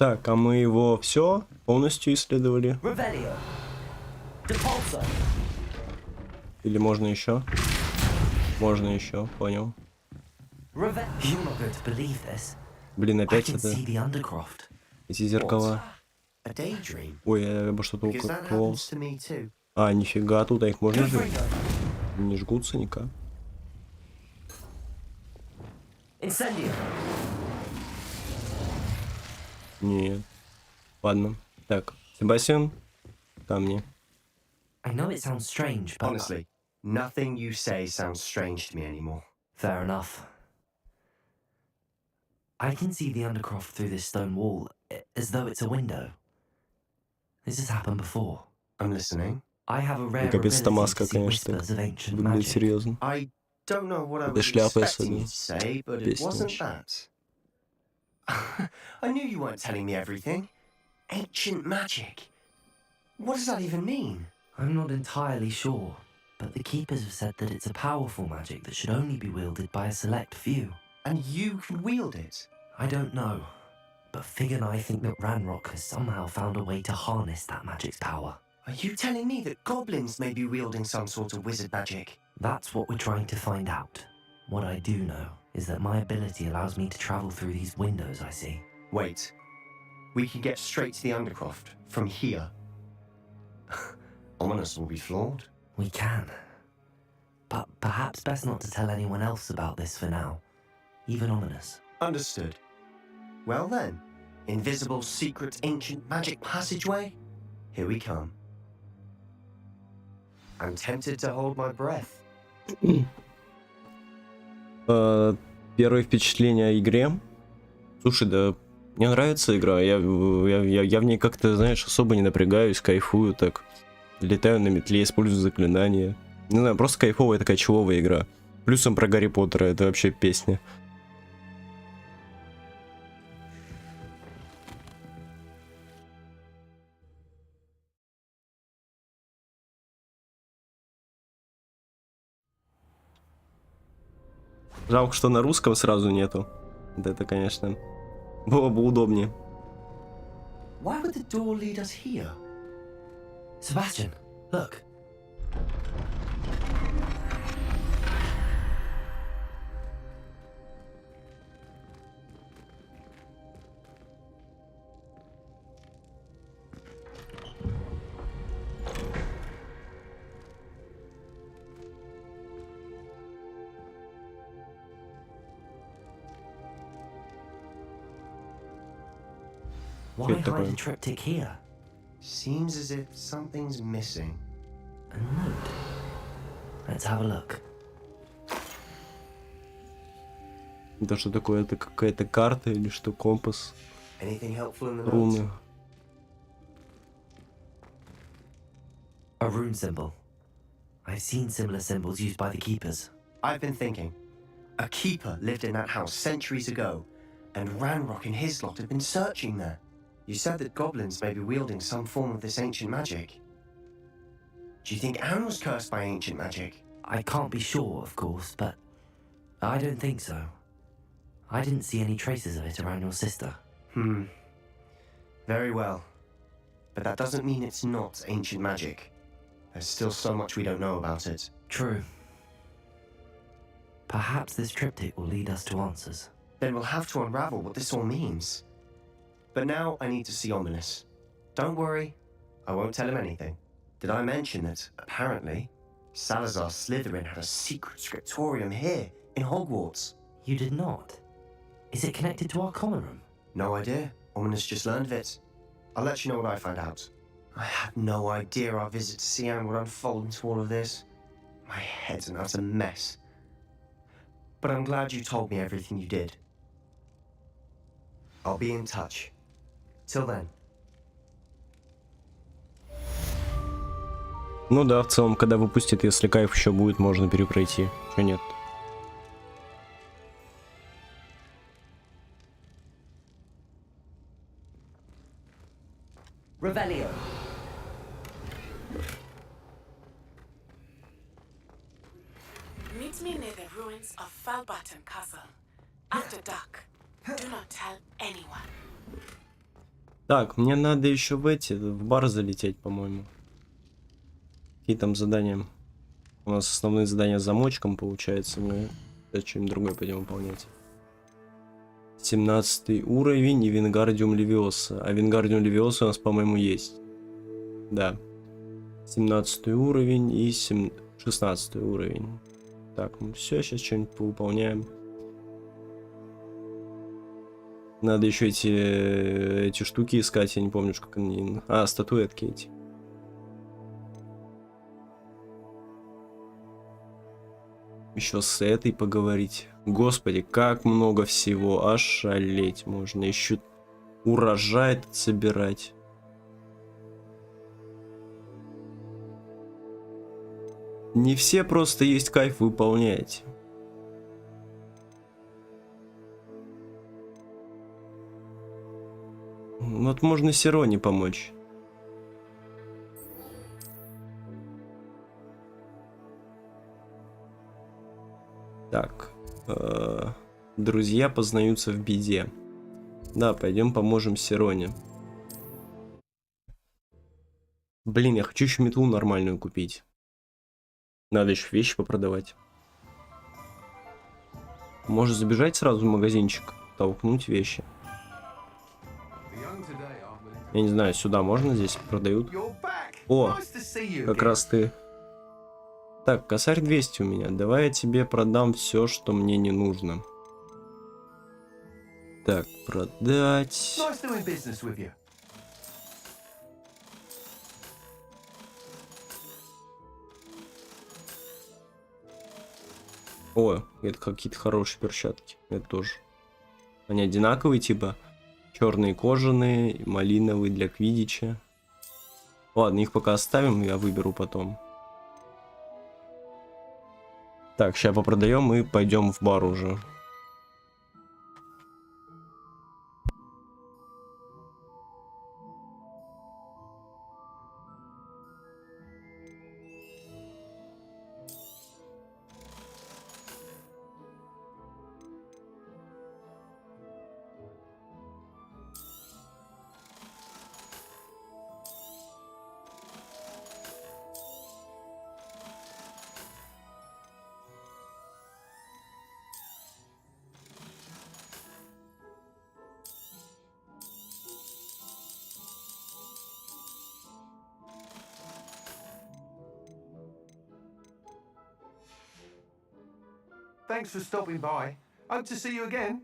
Так, а мы его все полностью исследовали? Или можно еще? Можно еще, понял. Блин, опять это... Эти зеркала. Ой, я обо что-то укололся. А, нифига, тут их можно жить? Не жгутся никак. Нет. Ладно. Так, Себастьян, ко мне. I know it sounds strange, but... Honestly, nothing you say sounds strange to me anymore. Fair enough. I can see the Undercroft through this stone wall, as though it's a window. This has happened before. I'm listening. I have a rare Капец, эта ability маска, to see конечно, whispers of ancient выглядит magic. серьезно. I don't know what I Это was шляпа expecting you особенно. to say, but it wasn't that. I knew you weren't telling me everything. Ancient magic. What does that even mean? I'm not entirely sure, but the Keepers have said that it's a powerful magic that should only be wielded by a select few. And you can wield it? I don't know, but Fig and I think that Ranrock has somehow found a way to harness that magic's power. Are you telling me that goblins may be wielding some sort of wizard magic? That's what we're trying to find out. What I do know is that my ability allows me to travel through these windows I see. Wait. We can get straight to the Undercroft from here. Ominous will be flawed. We can. But perhaps best not to tell anyone else about this for now. Even Ominous. Understood. Well then, Invisible, secret, ancient magic passageway? Here we come. I'm tempted to hold my breath. Первое впечатление о игре. Слушай, да мне нравится игра. Я в ней как-то, знаешь, особо не напрягаюсь, кайфую так. Летаю на метле, использую заклинания. Не знаю, просто кайфовая такая чиловая игра. Плюсом про Гарри Поттера, это вообще песня. Жалко, что на русском сразу нету. Вот это, конечно, было бы удобнее. Why would the door lead us here? Sebastian, look. Why hide a triptych here? Seems as if something's missing. A note. Let's have a look. Это что такое? Это какая-то карта или что? Компас? Anything helpful in the note? Руны. A rune symbol. I've seen similar symbols used by the keepers. I've been thinking. A keeper lived in that house centuries ago, and Ranrock and his lot have been searching there. You said that goblins may be wielding some form of this ancient magic. Do you think Anne was cursed by ancient magic? I can't be sure, of course, but I don't think so. I didn't see any traces of it around your sister. Very well. But that doesn't mean it's not ancient magic. There's still so much we don't know about it. True. Perhaps this triptych will lead us to answers. Then we'll have to unravel what this all means. But now I need to see Ominous. Don't worry, I won't tell him anything. Did I mention that, apparently, Salazar Slytherin had a secret scriptorium here, in Hogwarts? You did not? Is it connected to our common room? No idea. Ominous just learned of it. I'll let you know what I find out. I had no idea our visit to Sian would unfold into all of this. My head's an utter mess. But I'm glad you told me everything you did. I'll be in touch. Till then. Ну да, в целом, когда выпустит, если кайф еще будет, можно перепройти. Чё нет? Revelio. Meet me near the ruins of Falbaton Castle. After dark. Do not tell anyone. Так, мне надо еще в бар залететь, по-моему. Какие там задания? У нас основные задания с замочком, получается. Мы что-нибудь другое пойдем выполнять. 17 уровень и Вингардиум Левиоса. А Вингардиум Левиоса у нас, по-моему, есть. Да. 17 уровень и 16 уровень. Так, ну все, сейчас что-нибудь повыполняем. Надо еще эти штуки искать, я не помню, как они... А, статуэтки эти. Еще с этой поговорить. Господи, как много всего. Ошалеть можно. Еще урожай этот собирать. Не все просто есть кайф выполнять. Вот можно Сироне помочь. Так. Друзья познаются в беде. Да, пойдем поможем Сироне. Блин, я хочу еще метлу нормальную купить. Надо еще вещи попродавать. Может забежать сразу в магазинчик, толкнуть вещи. Я не знаю, сюда можно, здесь продают. О, как раз ты. Так, косарь 200 у меня. Давай я тебе продам все, что мне не нужно. Так, продать. Nice doing business with you. О, это какие-то хорошие перчатки. Это тоже. Они одинаковые, типа. Черные кожаные, малиновые для квиддича. Ладно, их пока оставим, я выберу потом. Так, сейчас попродаем и пойдем в бар уже. Thanks for stopping by. Hope to see you again.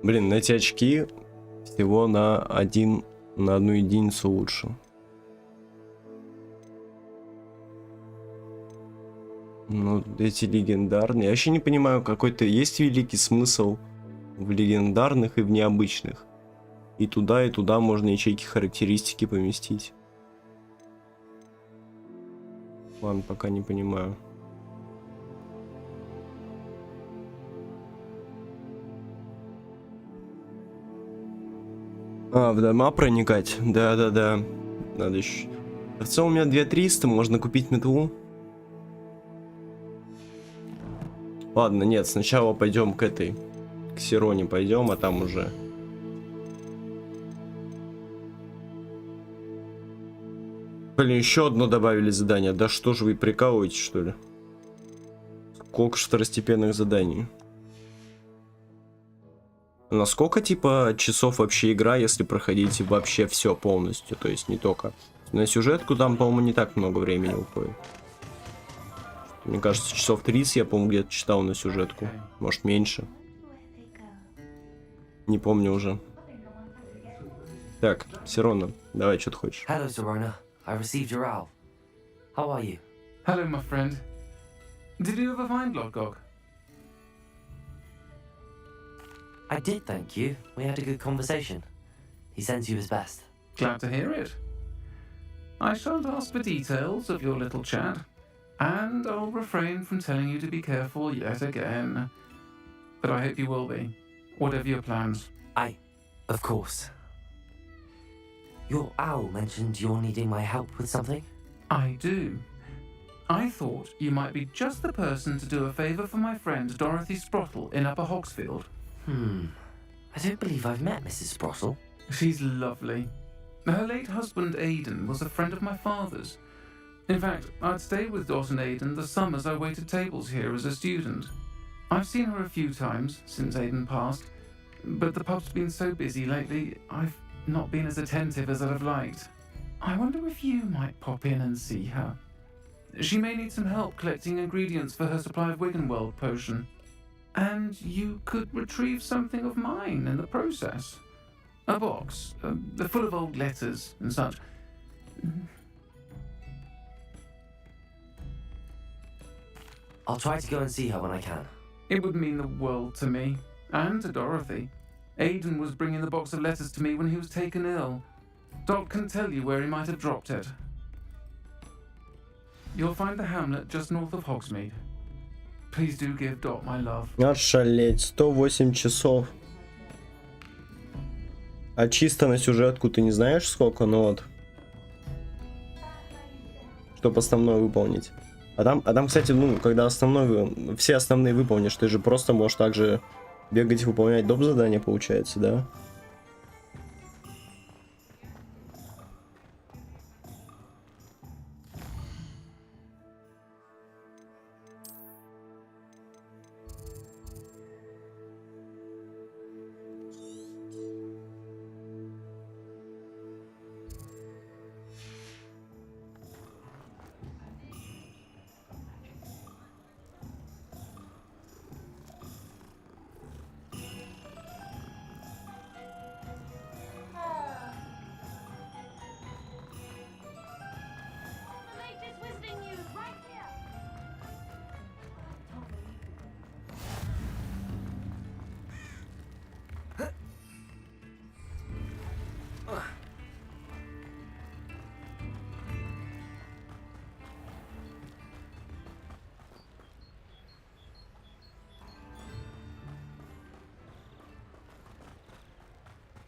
Блин, эти очки всего на одну единицу лучше. Ну, эти легендарные. Я вообще не понимаю, какой-то есть великий смысл в легендарных и в необычных. И туда можно ячейки характеристики поместить. Ладно, пока не понимаю. А, в дома проникать? Да. Надо еще. В целом у меня 2300, можно купить метлу. Ладно, нет, сначала пойдем к этой. К Сироне пойдем, а там уже. Блин, еще одно добавили задание. Да что же вы прикалываетесь, что ли? Сколько же второстепенных заданий? Насколько, типа, часов вообще игра, если проходите вообще все полностью? То есть не только на сюжетку, там, по-моему, не так много времени уходит. Мне кажется, часов 30 я, по-моему, где-то читал на сюжетку. Может, меньше. Не помню уже. Так, Сирона, давай, что ты хочешь? Hello, Sirona. I received your owl. How are you? Hello, my friend. Did you ever find Lodgog? I did, thank you. We had a good conversation. He sends you his best. Glad to hear it. I shan't ask for details of your little chat, and I'll refrain from telling you to be careful yet again. But I hope you will be, whatever your plans. Of course. Your owl mentioned you're needing my help with something? I do. I thought you might be just the person to do a favour for my friend Dorothy Sprottle in Upper Hogsfield. I don't believe I've met Mrs. Sprottle. She's lovely. Her late husband Aidan was a friend of my father's. In fact, I'd stayed with Dot and Aidan the summers I waited tables here as a student. I've seen her a few times since Aidan passed, but the pub's been so busy lately, I've not been as attentive as I'd have liked. I wonder if you might pop in and see her. She may need some help collecting ingredients for her supply of Wiggenweld potion. And you could retrieve something of mine in the process. A box, full of old letters and such. I'll try to go and see her when I can. It would mean the world to me, and to Dorothy. Aidan was bringing the box of letters to me when he was taken ill. Dot can tell you where he might have dropped it. You'll find the hamlet just north of Hogsmeade. Please do give Dot my love. Ошалеть, 108 часов. А чисто на сюжетку ты не знаешь сколько, ну вот. Чтоб основное выполнить. А там, кстати, ну, когда все основные выполнишь, ты же просто можешь также бегать и выполнять доп. Задания, получается, да?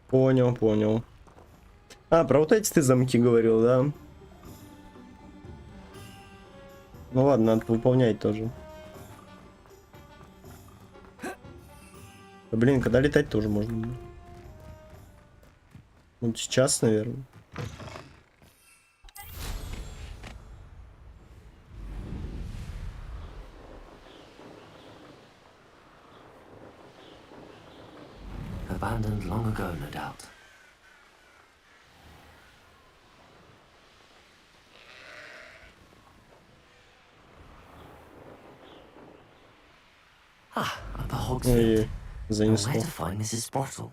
Понял, понял. А, про вот эти ты замки говорил, да? Ну ладно, надо выполнять тоже. Да, блин, когда летать тоже можно. Вот сейчас, наверное. Abandoned long ago, no doubt. Ah, Upper Hogsfield. Now where to find Mrs. Sprottle?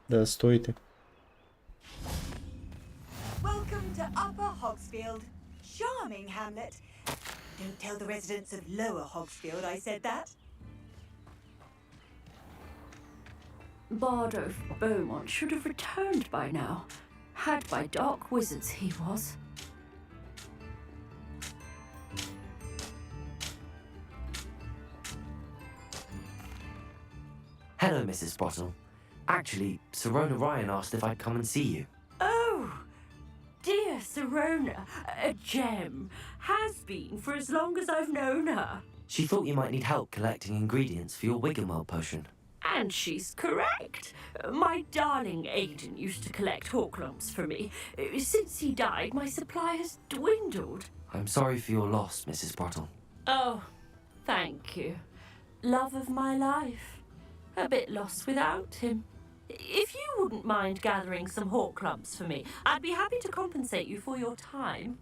Да, стой ты. Welcome to Upper Hogsfield. Charming hamlet. Don't tell the residents of Lower Hogsfield I said that. Bardo Beaumont should have returned by now. Had by dark wizards he was. Hello, Mrs. Sprottle. Actually, Sirona Ryan asked if I'd come and see you. Oh, dear Sirona, a gem. Has been for as long as I've known her. She thought you might need help collecting ingredients for your Wiggenweld potion. And she's correct. My darling Aiden used to collect hawklumps for me. Since he died, my supply has dwindled. I'm sorry for your loss, Mrs. Sprottle. Oh, thank you. Love of my life. A bit lost without him. If you wouldn't mind gathering some hawklumps for me, I'd be happy to compensate you for your time.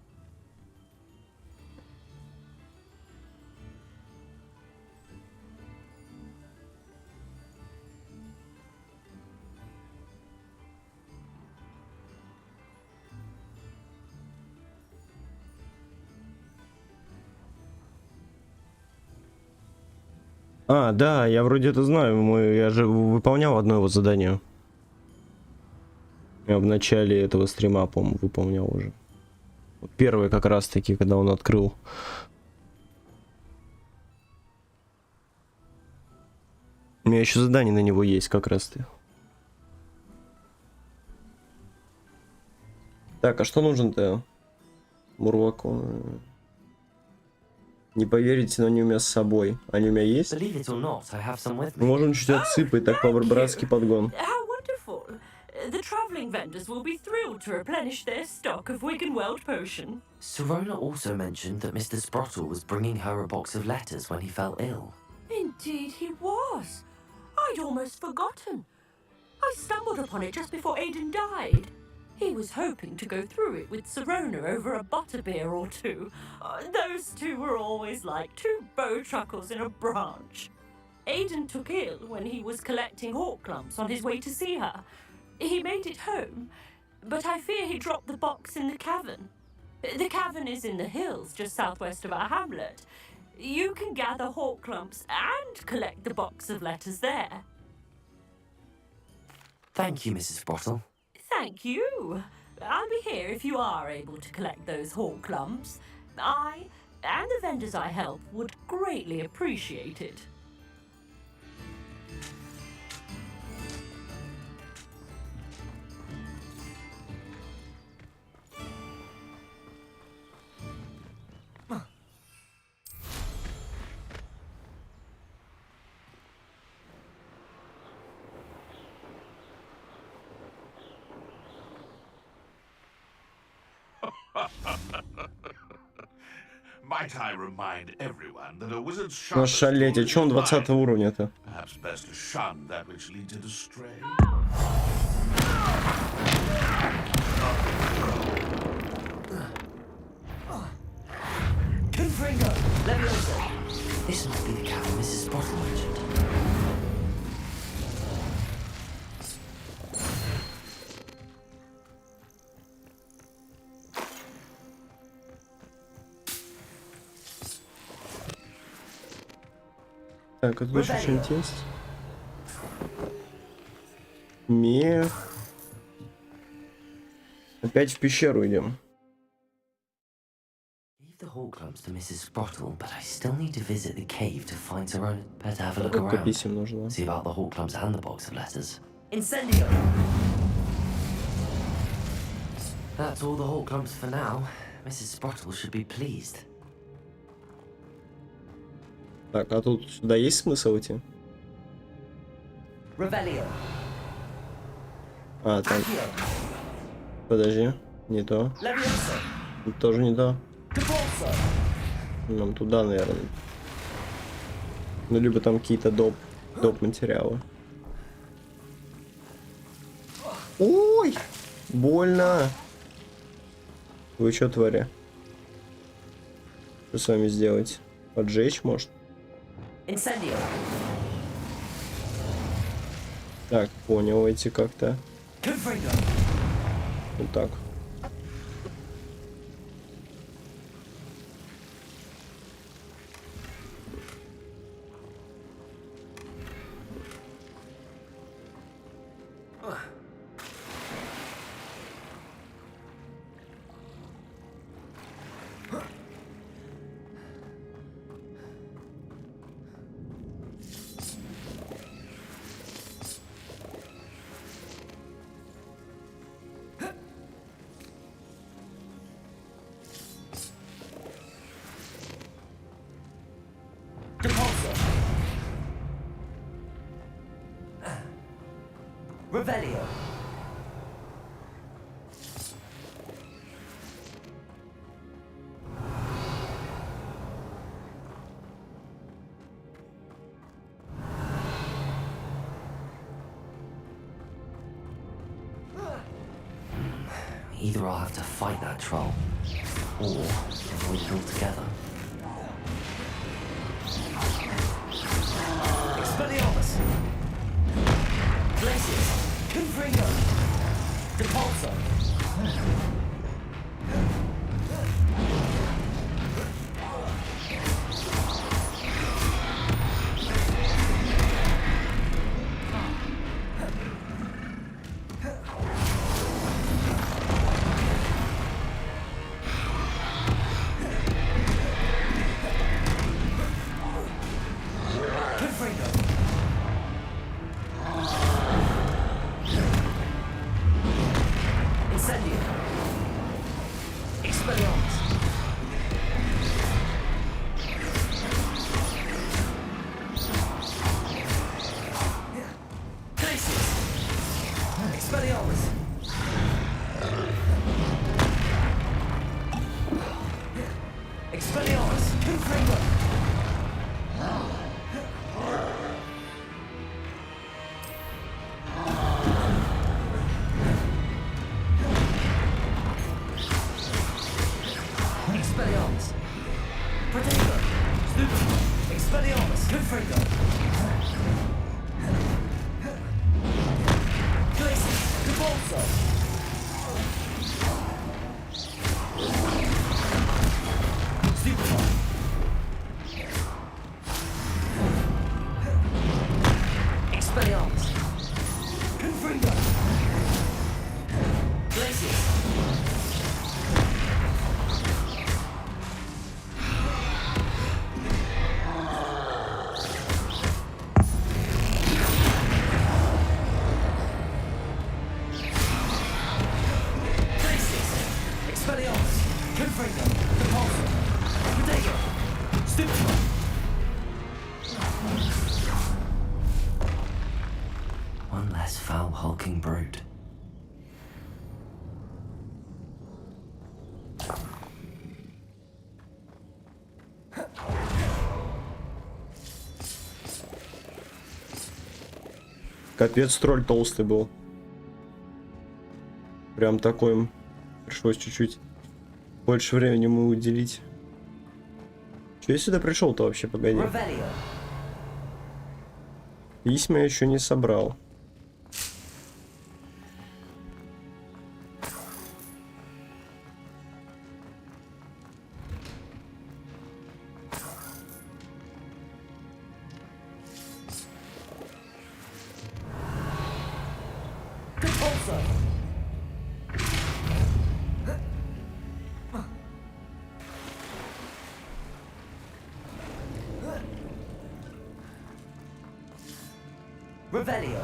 А, да, я вроде это знаю. Я же выполнял одно его задание. Я в начале этого стрима, по-моему, выполнял уже. Первое как раз таки, когда он открыл. У меня еще задание на него есть как раз-то. Так, а что нужно-то? Мурваку. Не поверите, но они у меня с собой. Они у меня есть? Мы можем чуть отсыпать, так по-барбарски подгон. How wonderful! The travelling vendors will be thrilled to replenish their stock of Wiggenweld potion. Sirona also mentioned that Mr. Sprottle was bringing her a box of letters when he fell ill. Indeed he was. I'd almost forgotten. I stumbled upon it just before Aiden died. He was hoping to go through it with Sirona over a butterbeer or two. Those two were always like two bowtruckles in a branch. Aiden took ill when he was collecting hawklumps on his way to see her. He made it home, but I fear he dropped the box in the cavern. The cavern is in the hills just southwest of our hamlet. You can gather hawklumps and collect the box of letters there. Thank you, Mrs. Sprottle. Thank you. I'll be here if you are able to collect those hawklumps. I and the vendors I help would greatly appreciate it. Might I remind everyone that a wizard's Ну sharpest шалеть, а tool is чё он his 20 mind. уровня-то? Perhaps best to shun that which leads it astray. Confringo! Levioso! This must be the cabin Mrs. Sprottle mentioned. Так, а тут еще что-нибудь есть? Мех. Опять в пещеру идем. Leave the Hawklumps to Mrs. Sprottle, but I still need to visit the cave to find Zerona. Better have a look Сколько around. писем нужно? See about the Hawklumps and the box of letters. Incendio! That's all the Hawklumps for now. Mrs. Sprottle should be pleased. Так, а тут сюда есть смысл идти? Revelio. А, там. Подожди, не то. Levioso. Тут тоже не то. Capolso. Нам туда, наверное. Ну, либо там какие-то доп материалы. Ой! Больно! Вы что, твари? Что с вами сделать? Поджечь, может? Incendio. Так, понял, эти как-то. Confringo. Вот так. Revelio. Either I'll have to fight that troll, or avoid it altogether. Expelliarmus! Glacius! Confringo! Depulso! Капец, тролль толстый был. Прям такой. Пришлось чуть-чуть больше времени ему уделить. Че я сюда пришел-то вообще, погоди? Письма я еще не собрал. Revelio.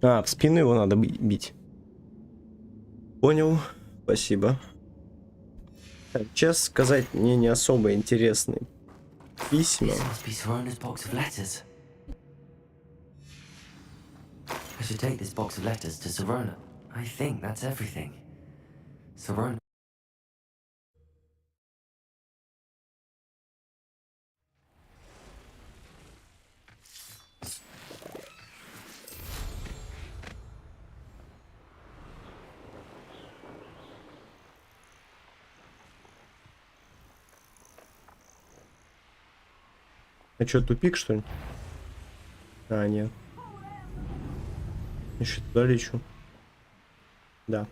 А, в спину его надо бить. Понял. Спасибо. Так, честно сказать, мне не особо интересны письма. I should take this box of letters to Serona. I think that's everything. Serona. А чё, тупик, что ли? А, нет. Еще туда лечу. Да.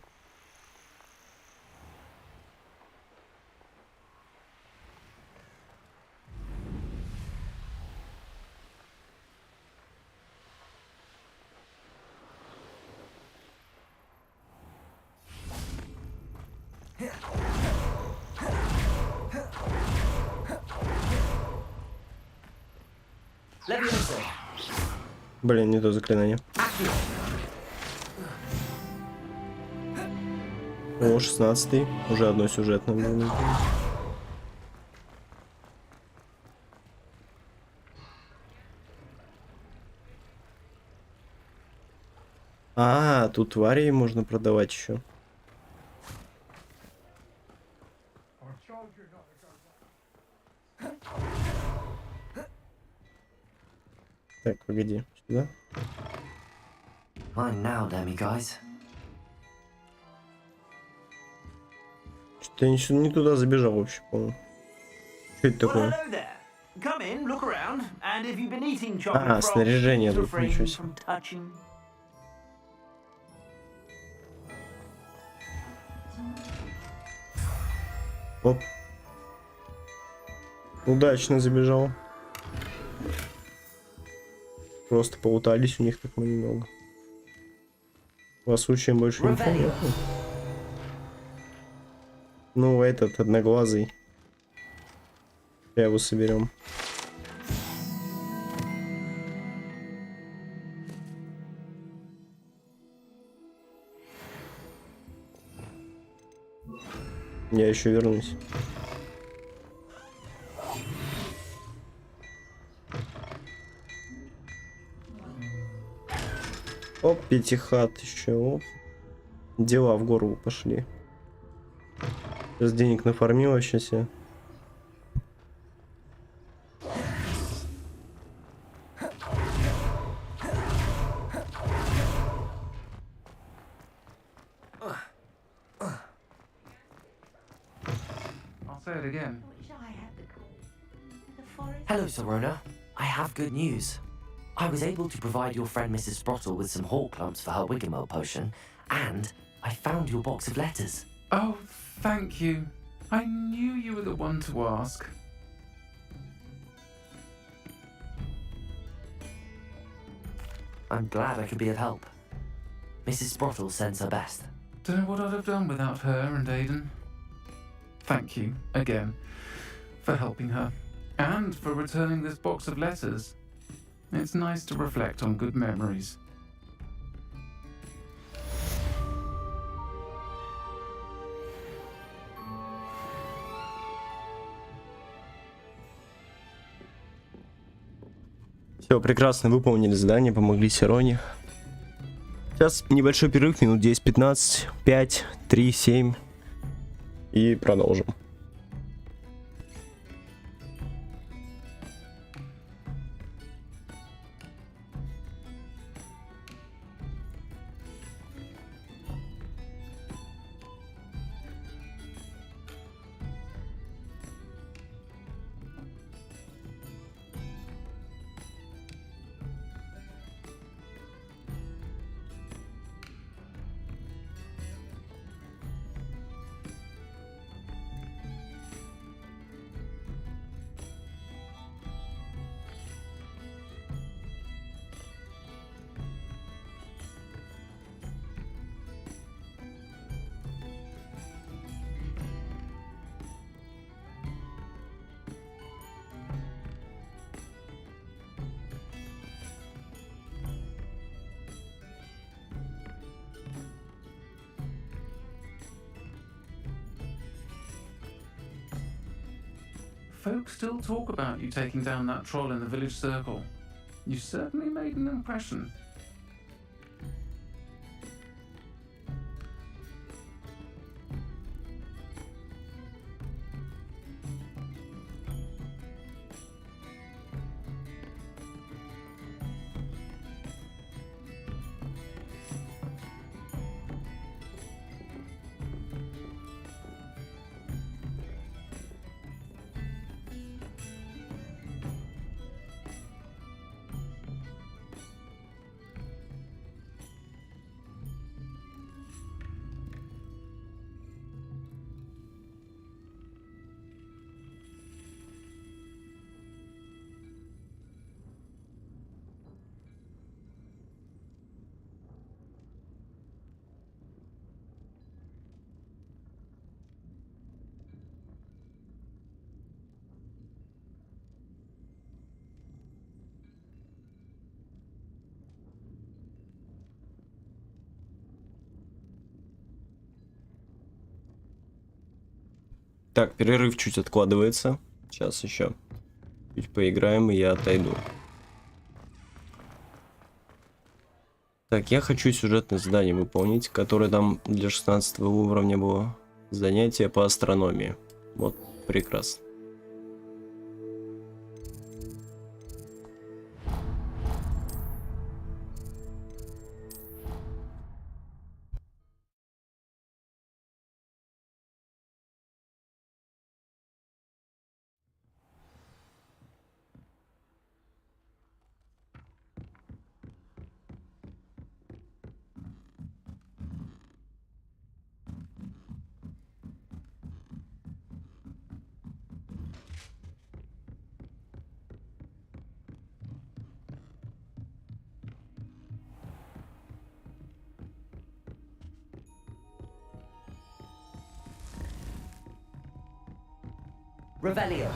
Блин, не то заклинание. О, 16-й. Уже одно сюжетное. А, тут тварей можно продавать еще. Так, погоди, сюда. Что-то я не туда забежал вообще, по-моему. Что это такое? А, снаряжение тут, ничего себе. Оп. Удачно забежал. Просто поутались у них так немного. По случаям больше не понятно. Ну, этот одноглазый. Я его соберем. Я еще вернусь. Оп, пятихат еще. Оп. Дела в гору пошли. Сейчас денег нафармил вообще себе. it again. Hello, Sorona. I have good news. I was able to provide your friend Mrs. Sprottle with some hawk clumps for her Wiggenweld potion, and I found your box of letters. Oh, thank you. I knew you were the one to ask. I'm glad I could be of help. Mrs. Sprottle sends her best. Don't know what I'd have done without her and Aiden. Thank you, again, for helping her, and for returning this box of letters. It's nice to reflect on good memories. Все, прекрасно выполнили задание, помогли Сироне. Сейчас небольшой перерыв, минут 10-15, 5, 3, 7 и продолжим. Folks still talk about you taking down that troll in the village circle. You certainly made an impression. Так, перерыв чуть откладывается. Сейчас еще чуть поиграем, и я отойду. Так, я хочу сюжетное задание выполнить, которое там для 16 уровня было. Занятие по астрономии. Вот, прекрасно. Revelio.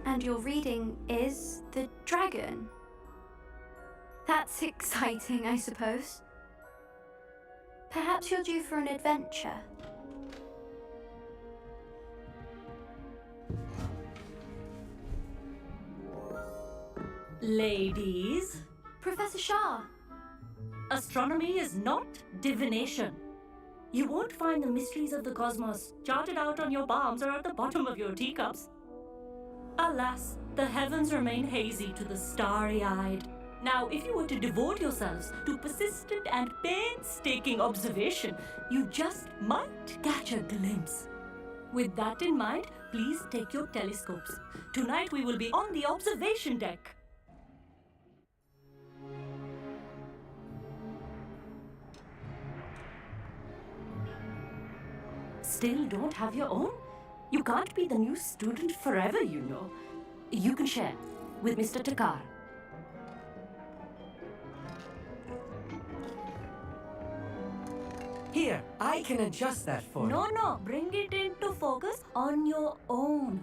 And your reading is the dragon. That's exciting, I suppose. Perhaps you're due for an adventure. Ladies? Professor Shah, Astronomy is not divination. You won't find the mysteries of the cosmos charted out on your palms or at the bottom of your teacups. Alas, the heavens remain hazy to the starry-eyed. Now, if you were to devote yourselves to persistent and painstaking observation, you just might catch a glimpse. With that in mind, please take your telescopes. Tonight we will be on the observation deck. Still don't have your own? You can't be the new student forever, you know. You can share with Mr. Takar. Here, I can adjust that for you. No, bring it into focus on your own.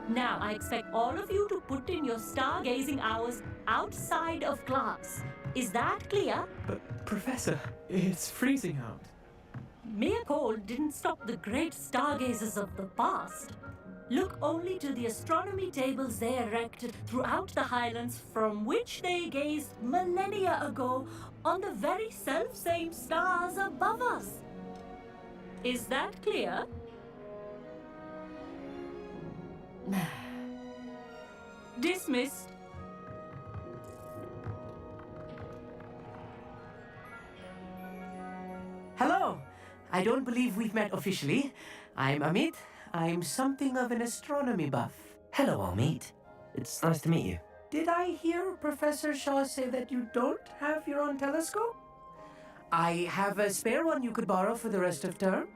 Now, I expect all of you to put in your stargazing hours outside of class. Is that clear? But, Professor, it's freezing out. Mere cold didn't stop the great stargazers of the past. Look only to the astronomy tables they erected throughout the highlands from which they gazed millennia ago on the very self-same stars above us. Is that clear? Dismissed. Hello. I don't believe we've met officially. I'm Amit. I'm something of an astronomy buff. Hello, Amit. It's nice to meet you. Did I hear Professor Shaw say that you don't have your own telescope? I have a spare one you could borrow for the rest of term.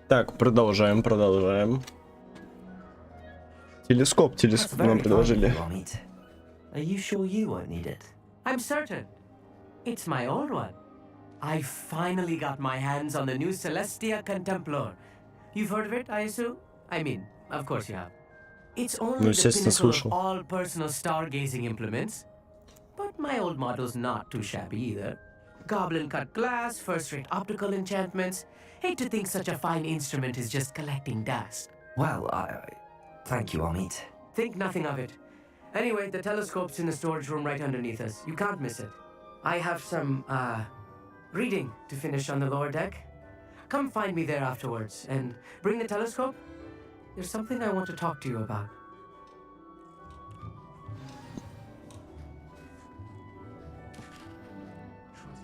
Так, продолжаем. Телескоп нам предложили. Are you sure you won't need it? I'm certain. It's my old one. I finally got my hands on the new Celestia Contemplar. You've heard of it, I assume? I mean, of course you have. It's only the pinnacle of all personal stargazing implements. But my old model's not too shabby either. Goblin-cut glass, first-rate optical enchantments. Hate to think such a fine instrument is just collecting dust. Well, thank you, Amit. Think nothing of it. Anyway, the telescope's in the storage room right underneath us. You can't miss it. I have some, reading to finish on the lower deck. Come find me there afterwards, and bring the telescope. There's something I want to talk to you about.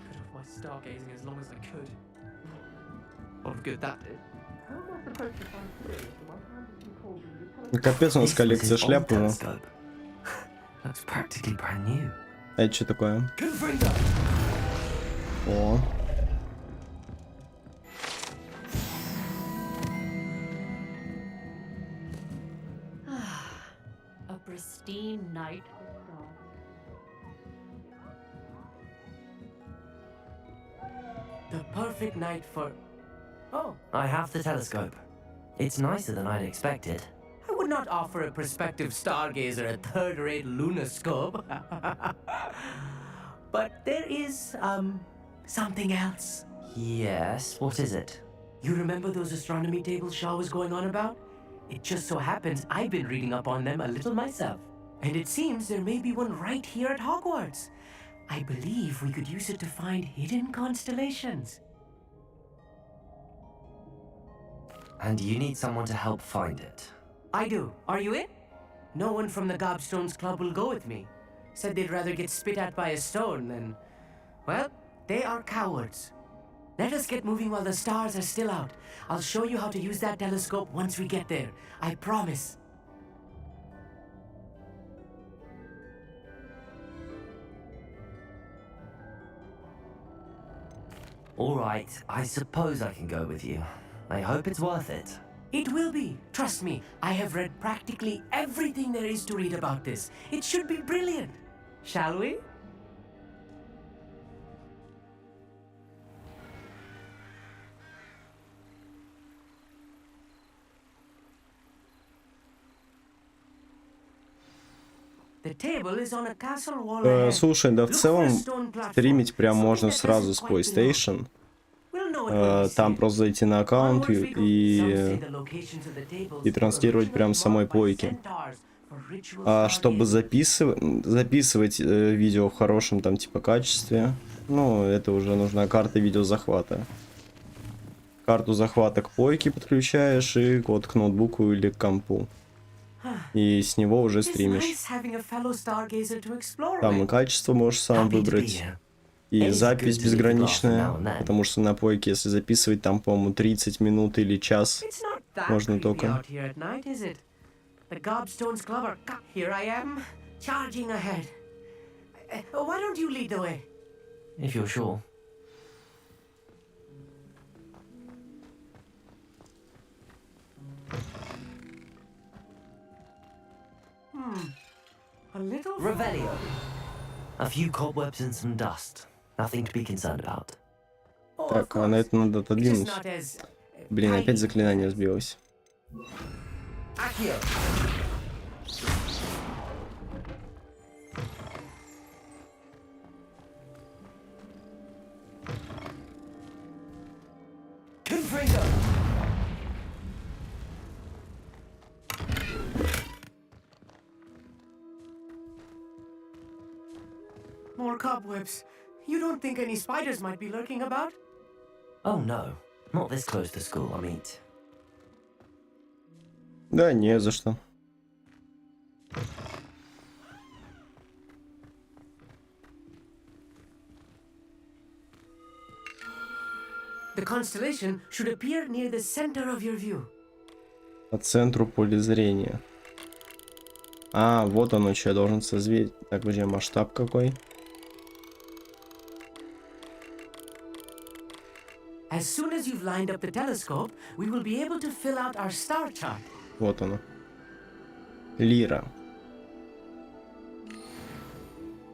Put off my stargazing as long as I could. What good that did. How am I supposed to find space when my hand is cold and the telescope? Капец, у нас коллекция шляп уже. That's practically brand new. Это что такое? О. A pristine night. The perfect night for... Oh, I have the telescope. It's nicer than I'd expected. I would not offer a prospective stargazer a third-rate lunoscope. But there is, something else. Yes, what is it? You remember those astronomy tables Shaw was going on about? It just so happens I've been reading up on them a little myself. And it seems there may be one right here at Hogwarts. I believe we could use it to find hidden constellations. And you need someone to help find it. I do. Are you in? No one from the Gobstones Club will go with me. Said they'd rather get spit at by a stone than... Well, they are cowards. Let us get moving while the stars are still out. I'll show you how to use that telescope once we get there. I promise. All right, I suppose I can go with you. I hope it's worth it. It will be. Trust me, I have read practically everything there is to read about this. It should be brilliant. Shall we? Слушай, да в целом стримить прям можно сразу с PlayStation. Там просто зайти на аккаунт и транслировать прям с самой плойки. А чтобы записывать видео в хорошем там типа качестве, ну это уже нужна карта видеозахвата. Карту захвата к плойке подключаешь и вот к ноутбуку или к компу. И с него уже стримишь. Там и качество можешь сам выбрать. И запись безграничная, потому что на плойке, если записывать, там, по-моему, 30 минут или час можно только. If you're sure. Revelio. A few cobwebs and some dust. Nothing to be concerned about. Так, а на это надо отодвинуть. Блин, опять заклинание сбилось. More cobwebs. You don't think any spiders might be lurking about? Oh no, not this close to school, I mean. Да, не за что. The constellation should appear near the center of your view. По центру поля зрения. А, вот оно, что я должен созвездить. Так, подожди, масштаб какой? As soon as you've lined up the telescope, we will be able to fill out our star chart. Вот оно. Лира.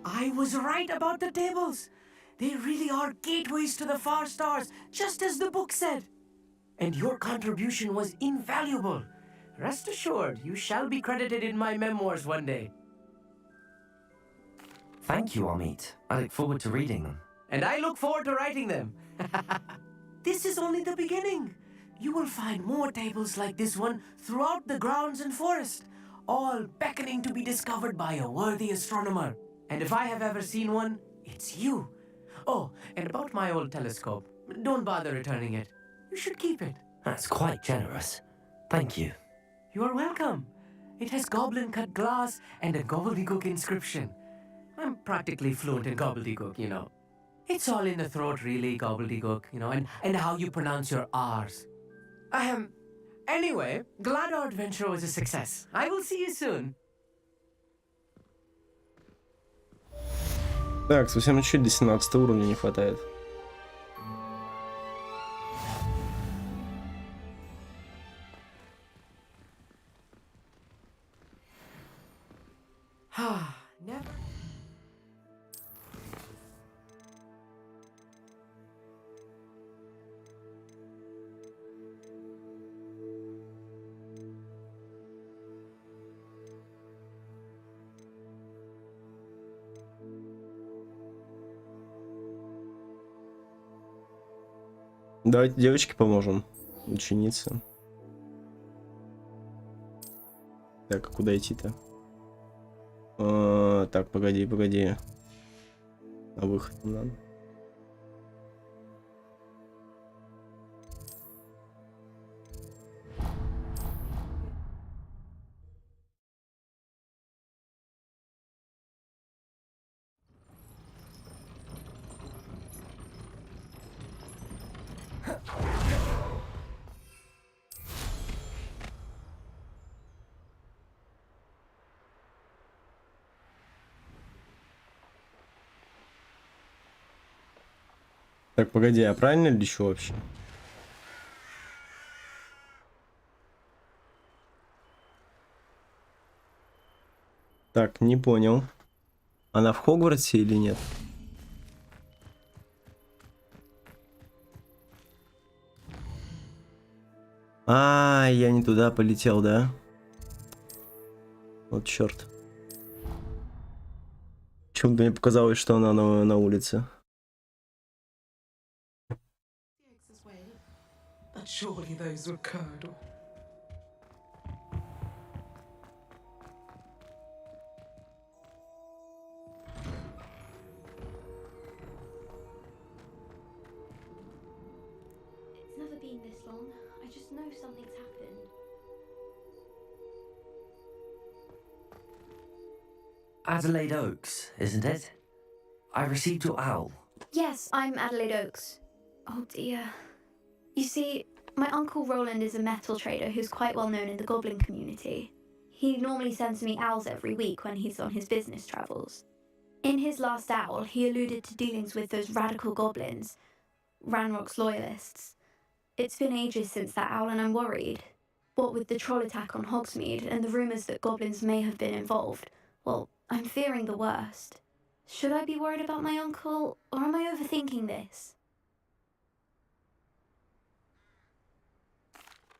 I was right about the tables. They really are gateways to the far stars, just as the book said. And your contribution was invaluable. Rest assured, you shall be credited in my memoirs one day. Thank you, Amit. I look forward to reading them. And I look forward to writing them. This is only the beginning. You will find more tables like this one throughout the grounds and forest, all beckoning to be discovered by a worthy astronomer. And if I have ever seen one, it's you. Oh, and about my old telescope, don't bother returning it. You should keep it. That's quite generous. Thank you. You are welcome. It has goblin-cut glass and a gobbledygook inscription. I'm practically fluent in gobbledygook, you know. It's all in the throat, really, gobbledygook, you know, and how you pronounce your R's. Anyway, glad our adventure was a success. I will see you soon. Так, совсем чуть до 17 уровня не хватает. Never. Давайте девочке поможем. Ученице. Так, а куда идти-то? Так, погоди. На выход не надо. Так, погоди, а правильно лечу вообще? Так, не понял. Она в Хогвартсе или нет? А, я не туда полетел, да? Вот черт. Почему-то мне показалось, что она на улице. But surely those were curdle. It's never been this long. I just know something's happened. Adelaide Oaks, isn't it? I received your owl. Yes, I'm Adelaide Oaks. Oh dear. You see, my Uncle Roland is a metal trader who's quite well known in the goblin community. He normally sends me owls every week when he's on his business travels. In his last owl, he alluded to dealings with those radical goblins, Ranrock's loyalists. It's been ages since that owl and I'm worried. What with the troll attack on Hogsmeade and the rumours that goblins may have been involved, well, I'm fearing the worst. Should I be worried about my uncle, or am I overthinking this?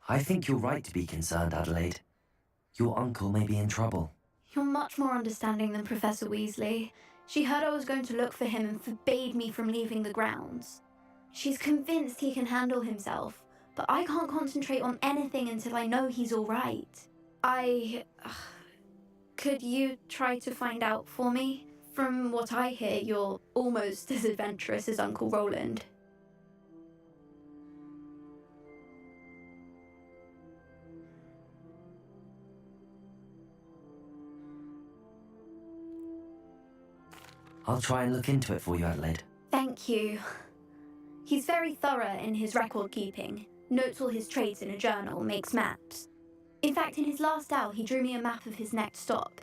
I think you're right to be concerned, Adelaide. Your uncle may be in trouble. You're much more understanding than Professor Weasley. She heard I was going to look for him and forbade me from leaving the grounds. She's convinced he can handle himself, but I can't concentrate on anything until I know he's all right. Could you try to find out for me? From what I hear, you're almost as adventurous as Uncle Roland. I'll try and look into it for you, Adelaide. Thank you. He's very thorough in his record keeping, notes all his trades in a journal, makes maps. In fact, in his last owl, he drew me a map of his next stop.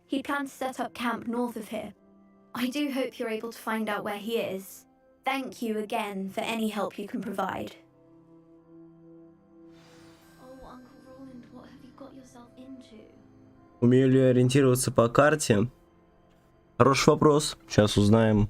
He planned to set up camp north of here. I do hope you're able to find out where he is. thank you again for any help you can provide. Oh, Uncle Roland, what have you got yourself into? Умею ли я ориентироваться по карте? Хороший вопрос. Сейчас узнаем.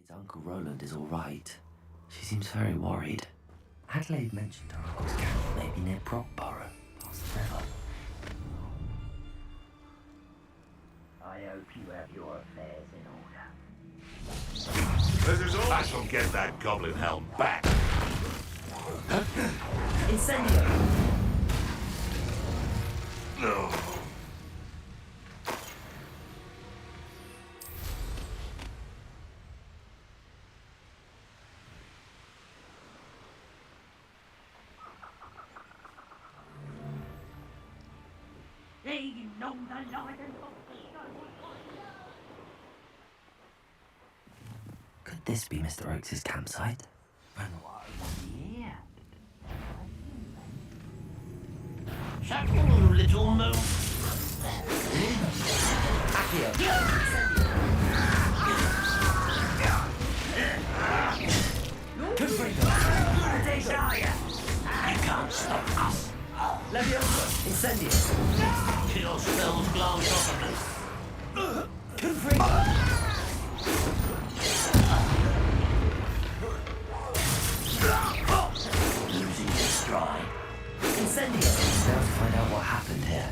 Uncle Roland is all right. She seems very worried. Adelaide mentioned her uncle's camp may be near Brockborough, past the river. I hope you have your affairs in order. This is all. I shall get that goblin helm back. Incendio! No. They know the Lord and Could this be Mr. Oakes' campsite? Yeah. Shut little moon. Accio! You can't stop us. Leviosa! Incendio! Kill spells glance off of us. Losing your stride. Incendio! Now to find out what happened here.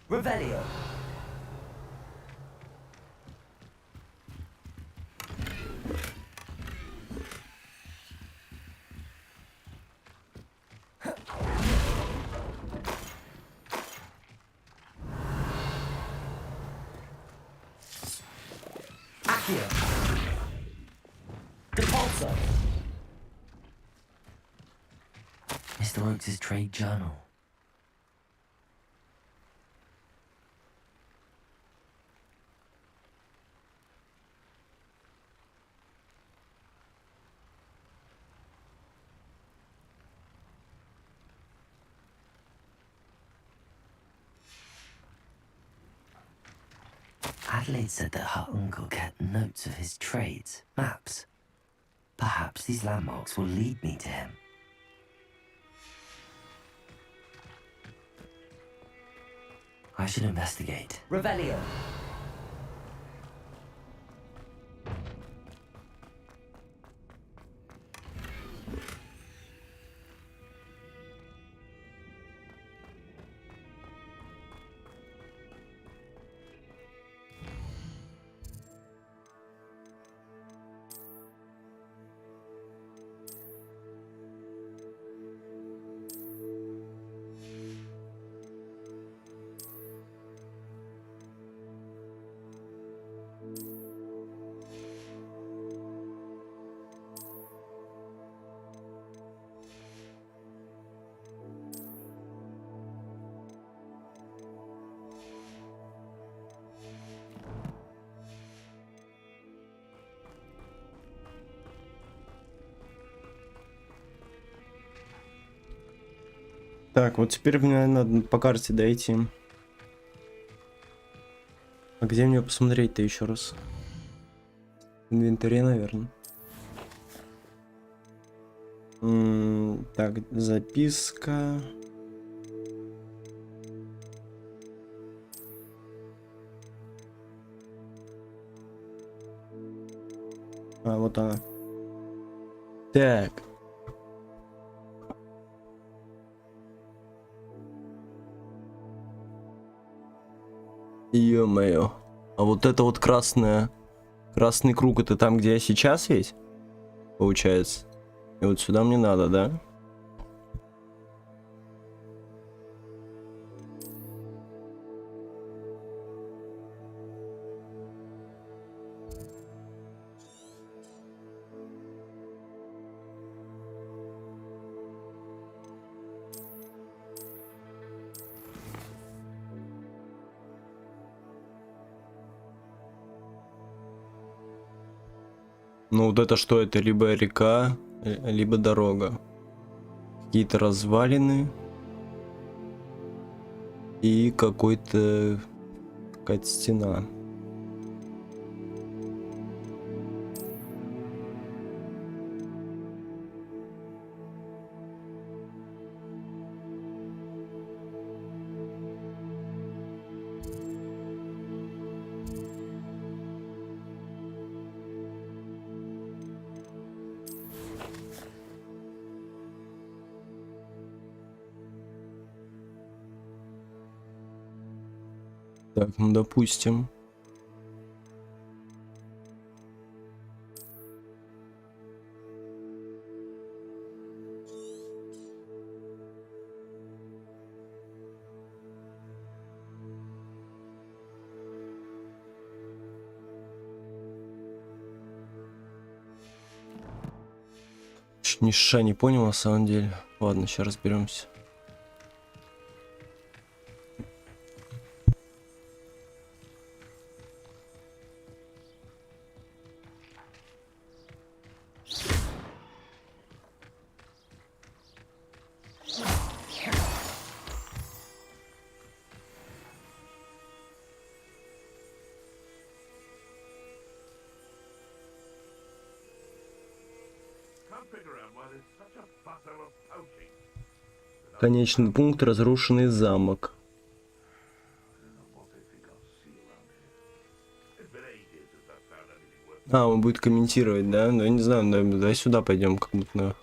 Revelio! Accio! Depulso! Mr. Oakes' trade journal. Adelaide said that her uncle kept notes of his trades, maps. Perhaps these landmarks will lead me to him. I should investigate. Revelio! Так, вот теперь мне надо по карте дойти. А где мне посмотреть-то еще раз? В инвентаре, наверное. Так, записка. А, вот она. Так. Ё-моё. А вот это вот красный круг, это там, где я сейчас ведь? Получается. И вот сюда мне надо, да? Ну вот это что? Это либо река, либо дорога. Какие-то развалины. И какая-то стена. Так, ну допустим. Ни ша не понял на самом деле. Ладно, сейчас разберемся. Конечный пункт — разрушенный замок. А, он будет комментировать, да? Ну, я не знаю, давай сюда пойдем, как будто.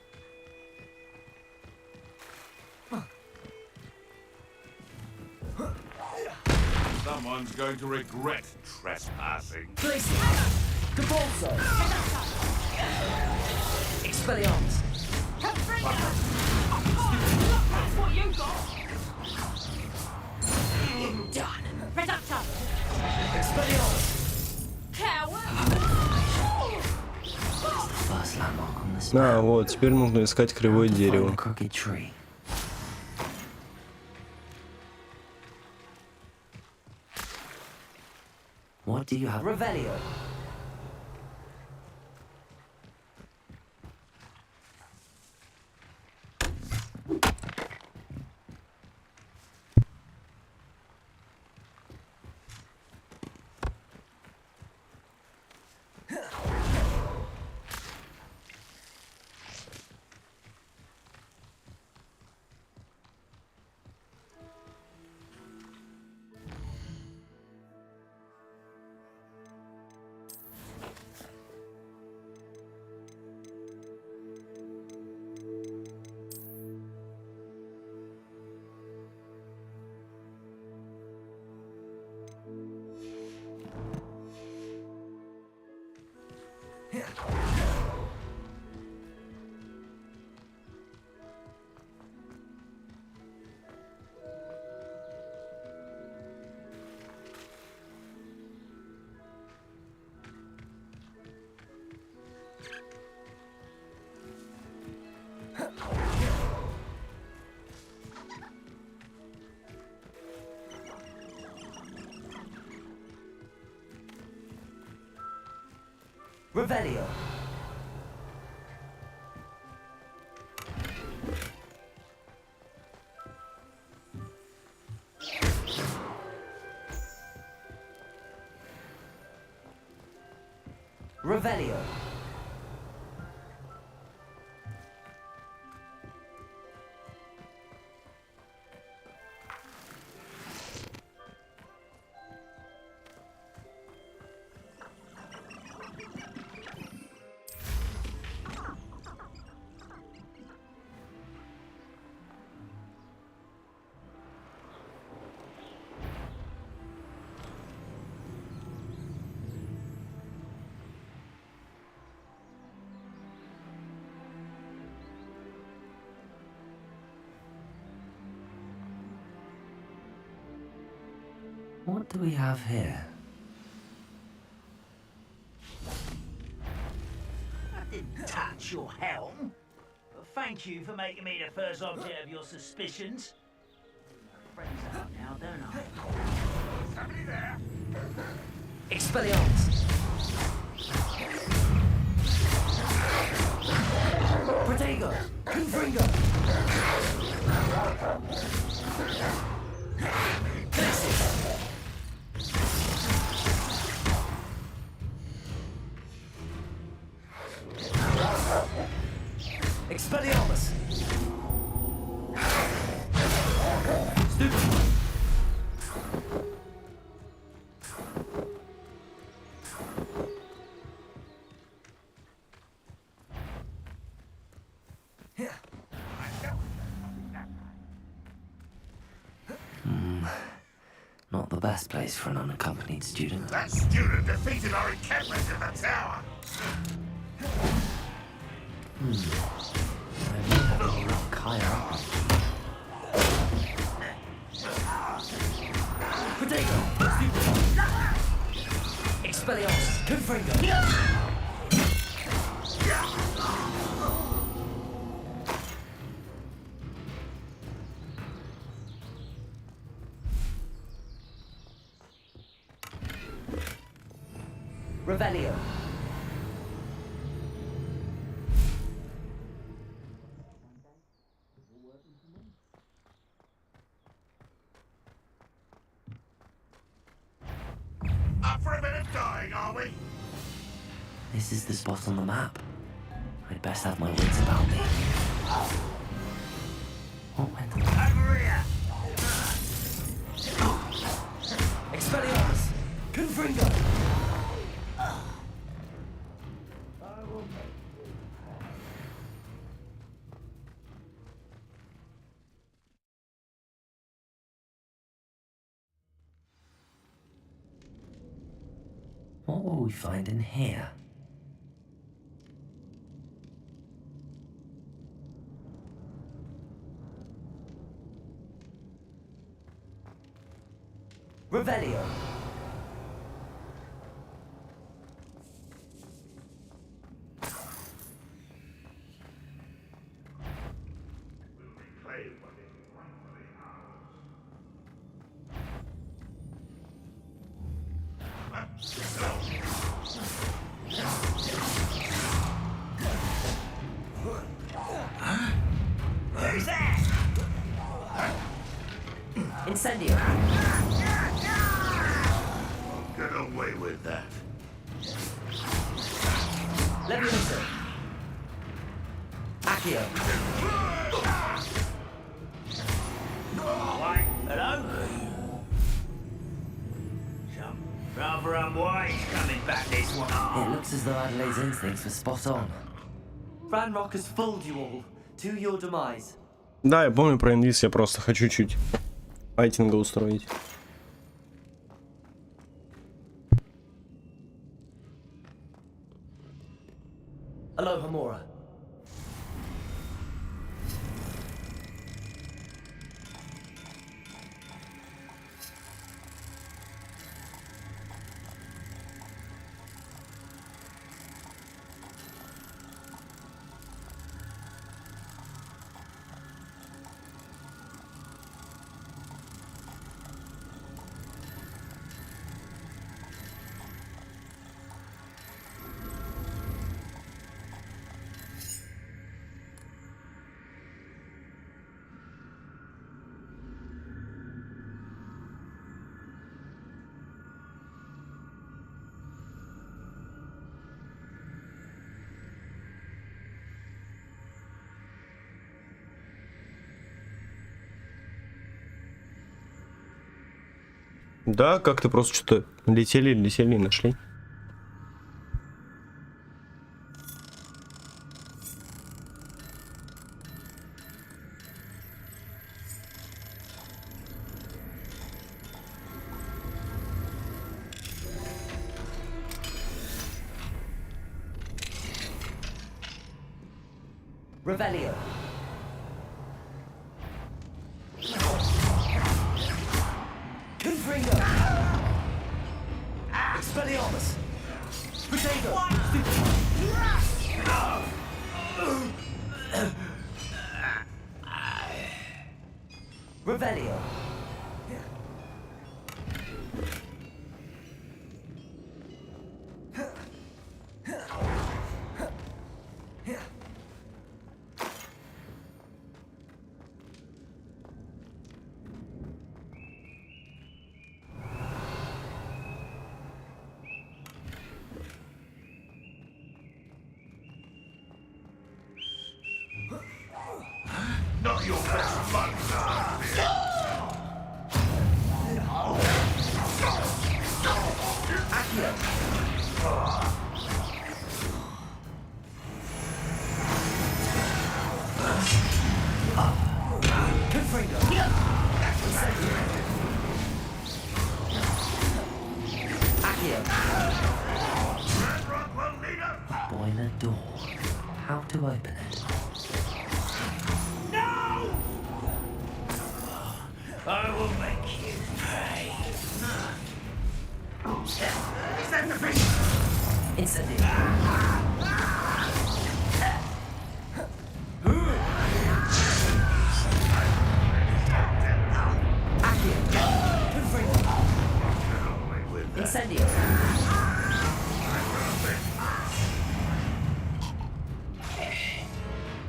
Someone's going to regret trespassing. Expelliarmus. That's what you got! Done. Reductor! Expelliarmus. Coward! First landmark on this А, вот, теперь нужно искать кривое дерево. crooked tree. What do you have? Revelio. Revelio. Revelio. What do we have here? I didn't touch your helm. But thank you for making me the first object of your suspicions. Friends out now, don't I? Somebody there. Expelliarmus. Protego! Confringo! Expelliarmus! Stupid! Not the best place for an unaccompanied student. That student defeated our encampment in the tower. I really have a look higher up. Protego! Stupid! Expelliarmus! Confringo! Revelio. Up for a bit of dying, are we? This is the spot on the map. I'd best have my wits about me. What went on? Over here! Expelliarmus! Confringo! What will we find in here? Revelio. Who's that? Incendio. Get away with that. Levioso. Accio. Why? Hello? Some rather unwise coming back this one. It looks as though Adelaide's instincts were spot on. Ranrock has fooled you all to your demise. Да, я помню про инвиз, я просто хочу чуть файтинга устроить. Aloha Mora. Да, как-то просто что-то летели и нашли. Revelio. Confringo. Expelliarmus. Protego. Revelio. Not your best fun, Boiler door. How to open it? No! I will make you pay. Is that the fish? Instantly. Incendio.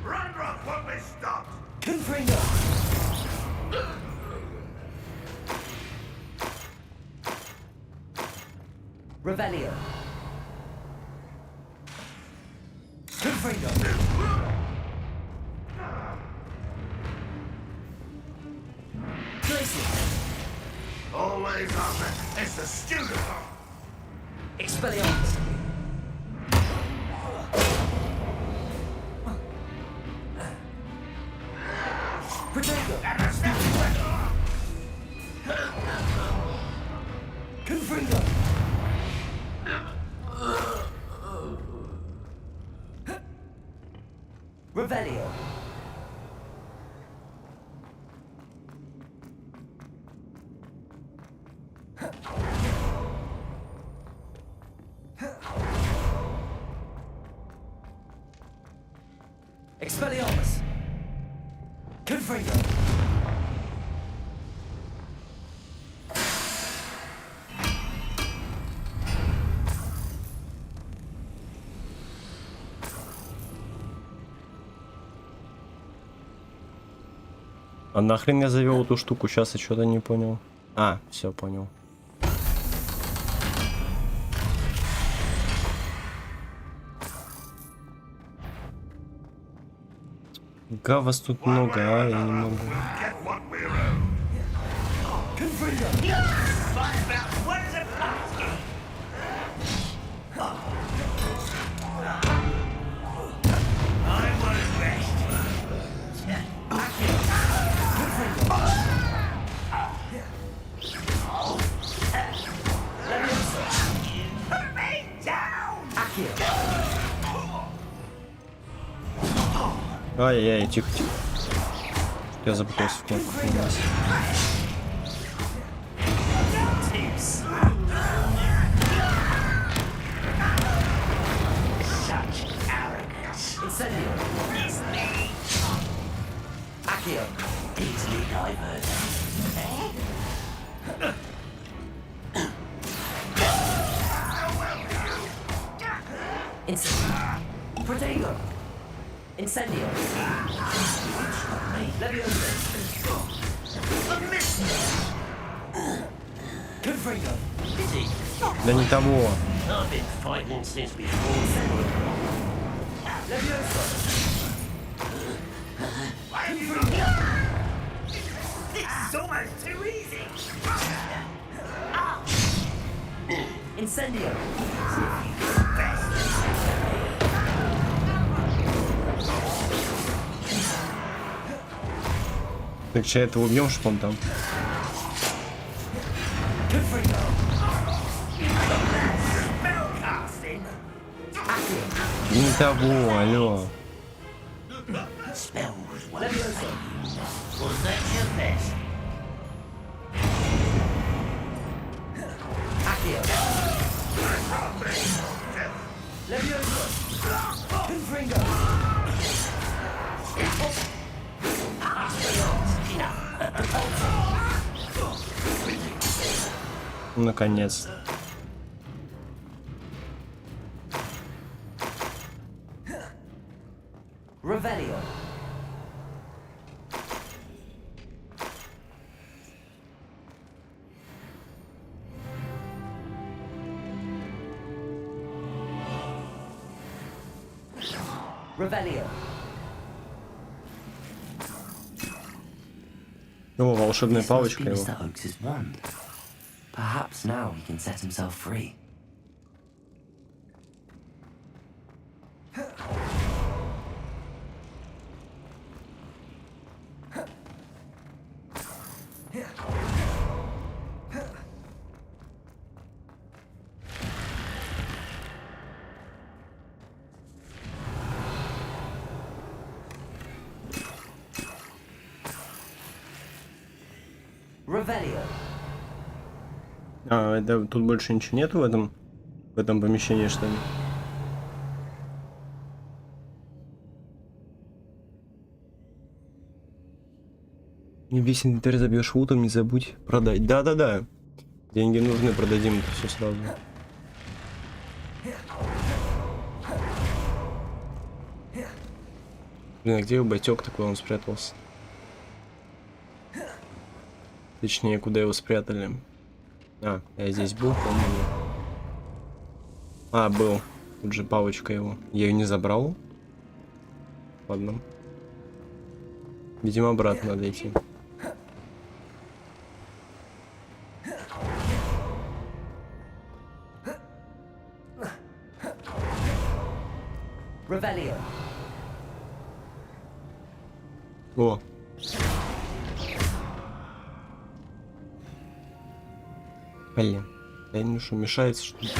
Run, won't be stopped. Confringo. Revelio. Confringo. Always on it. It's the student. Expelliarmus. Protego. Confringo. Revelio. Expelliarmus. Confringo. А нахрен я завел эту штуку? Сейчас я что-то не понял. А, все понял. Вас тут много, а я не могу. Ай-яй, тихо-тихо. Я запутался в кнопках. Protego. Incendio. Leviosa. Confringo. Да не того. I've been fighting since before. Leviosa. This is almost too easy. Incendio. Так че этого убьем, что он там? Не того, алло. Наконец. Revelio. Revelio. О, волшебная палочка его. Mr. Oakes' wand. Perhaps now he can set himself free. А, это тут больше ничего нету в этом помещении, что ли? Весь инвентарь забьешь лутом, не забудь продать. Да-да-да. Деньги нужны, продадим это все сразу. Блин, а где его батек такой, он спрятался? Точнее, куда его спрятали. А, я здесь был, по-моему. А, был. Тут же палочка его. Я ее не забрал. Ладно. Видимо, обратно надо идти. О. Блин. Да ну что, мешается, что ли?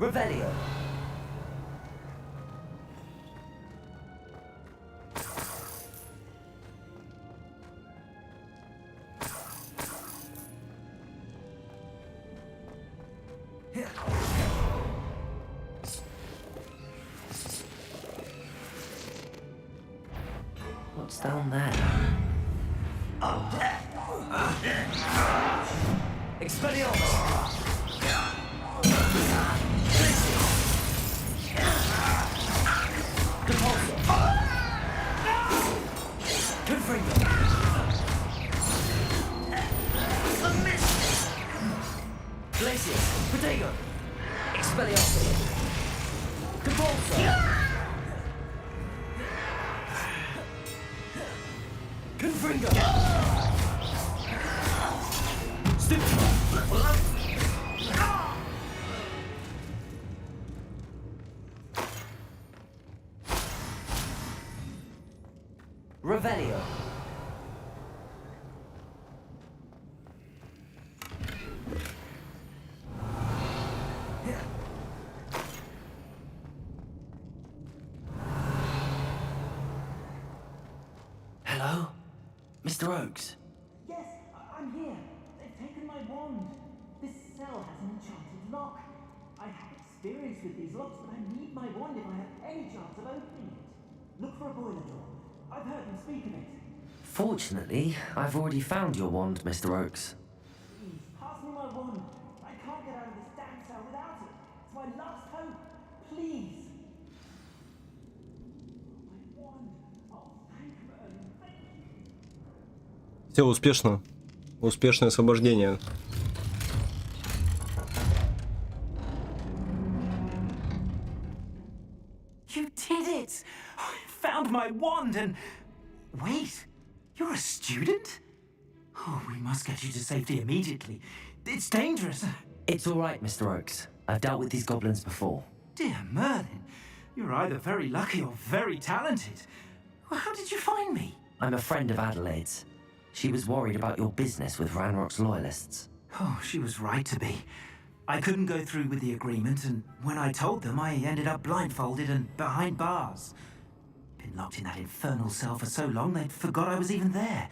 Revelio. What's down there? Expelliarmus! Glacius, Protego, Expelliarmus, Convulsor, Confringo, Revelio. Hello? Mr. Oakes? Yes, I'm here. They've taken my wand. This cell has an enchanted lock. I have experience with these locks, but I need my wand if I have any chance of opening it. Look for a boiler door. I've heard them speak of it. Fortunately, I've already found your wand, Mr. Oakes. Please, pass me my wand. I can't get out of this damn cell without it. It's my last hope. Please. My wand. Oh, thank Merlin. Thank you. Все, успешно. Успешное освобождение. You did it! I found my wand and... Wait, you're a student? Oh, we must get you to safety immediately. It's dangerous. It's all right, Mr. Oakes. I've dealt with these goblins before. Dear Merlin, you're either very lucky or very talented. Well, how did you find me? I'm a friend of Adelaide's. She was worried about your business with Ranrock's loyalists. Oh, she was right to be. I couldn't go through with the agreement, and when I told them, I ended up blindfolded and behind bars. Been locked in that infernal cell for so long, they'd forgot I was even there.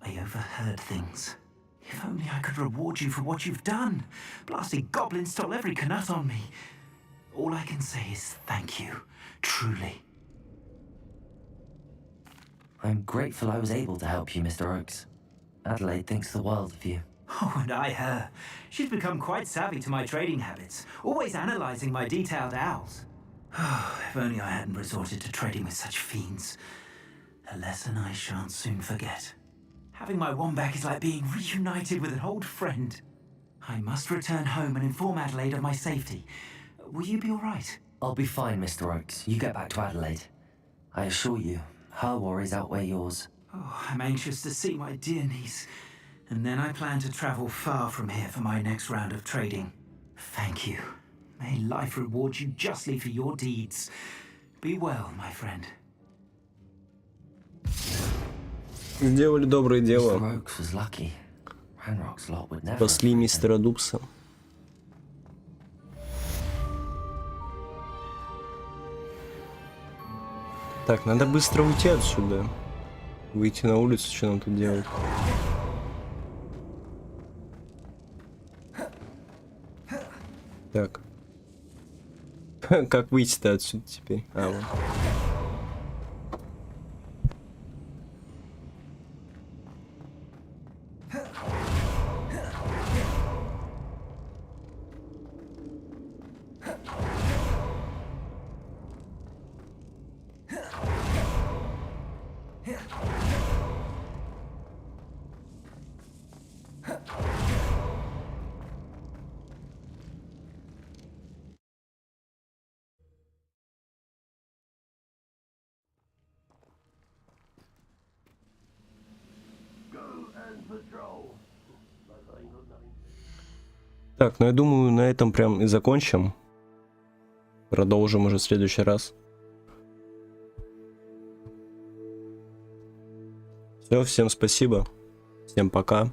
I overheard things. If only I could reward you for what you've done. Blasted goblins stole every canut on me. All I can say is thank you, truly. I'm grateful I was able to help you, Mr. Oakes. Adelaide thinks the world of you. Oh, and I her. She's become quite savvy to my trading habits, always analysing my detailed owls. Oh, if only I hadn't resorted to trading with such fiends. A lesson I shan't soon forget. Having my wand back is like being reunited with an old friend. I must return home and inform Adelaide of my safety. Will you be all right? I'll be fine, Mr. Oakes. You get back to Adelaide. I assure you, her worries outweigh yours. Oh, I'm anxious to see my dear niece. And then I plan to travel far from here for my next round of trading. Thank you. May life reward you justly for your deeds. Be well, my friend. Сделали доброе дело. Mr. Oakes was lucky. Ranrock's lot would never. Спасли мистера Дубса. Так, надо быстро уйти отсюда. Выйти на улицу, что нам тут делать? Так. Как выйти-то отсюда теперь? А, вот. Так, ну я думаю, на этом прям и закончим. Продолжим уже в следующий раз. Все, всем спасибо. Всем пока.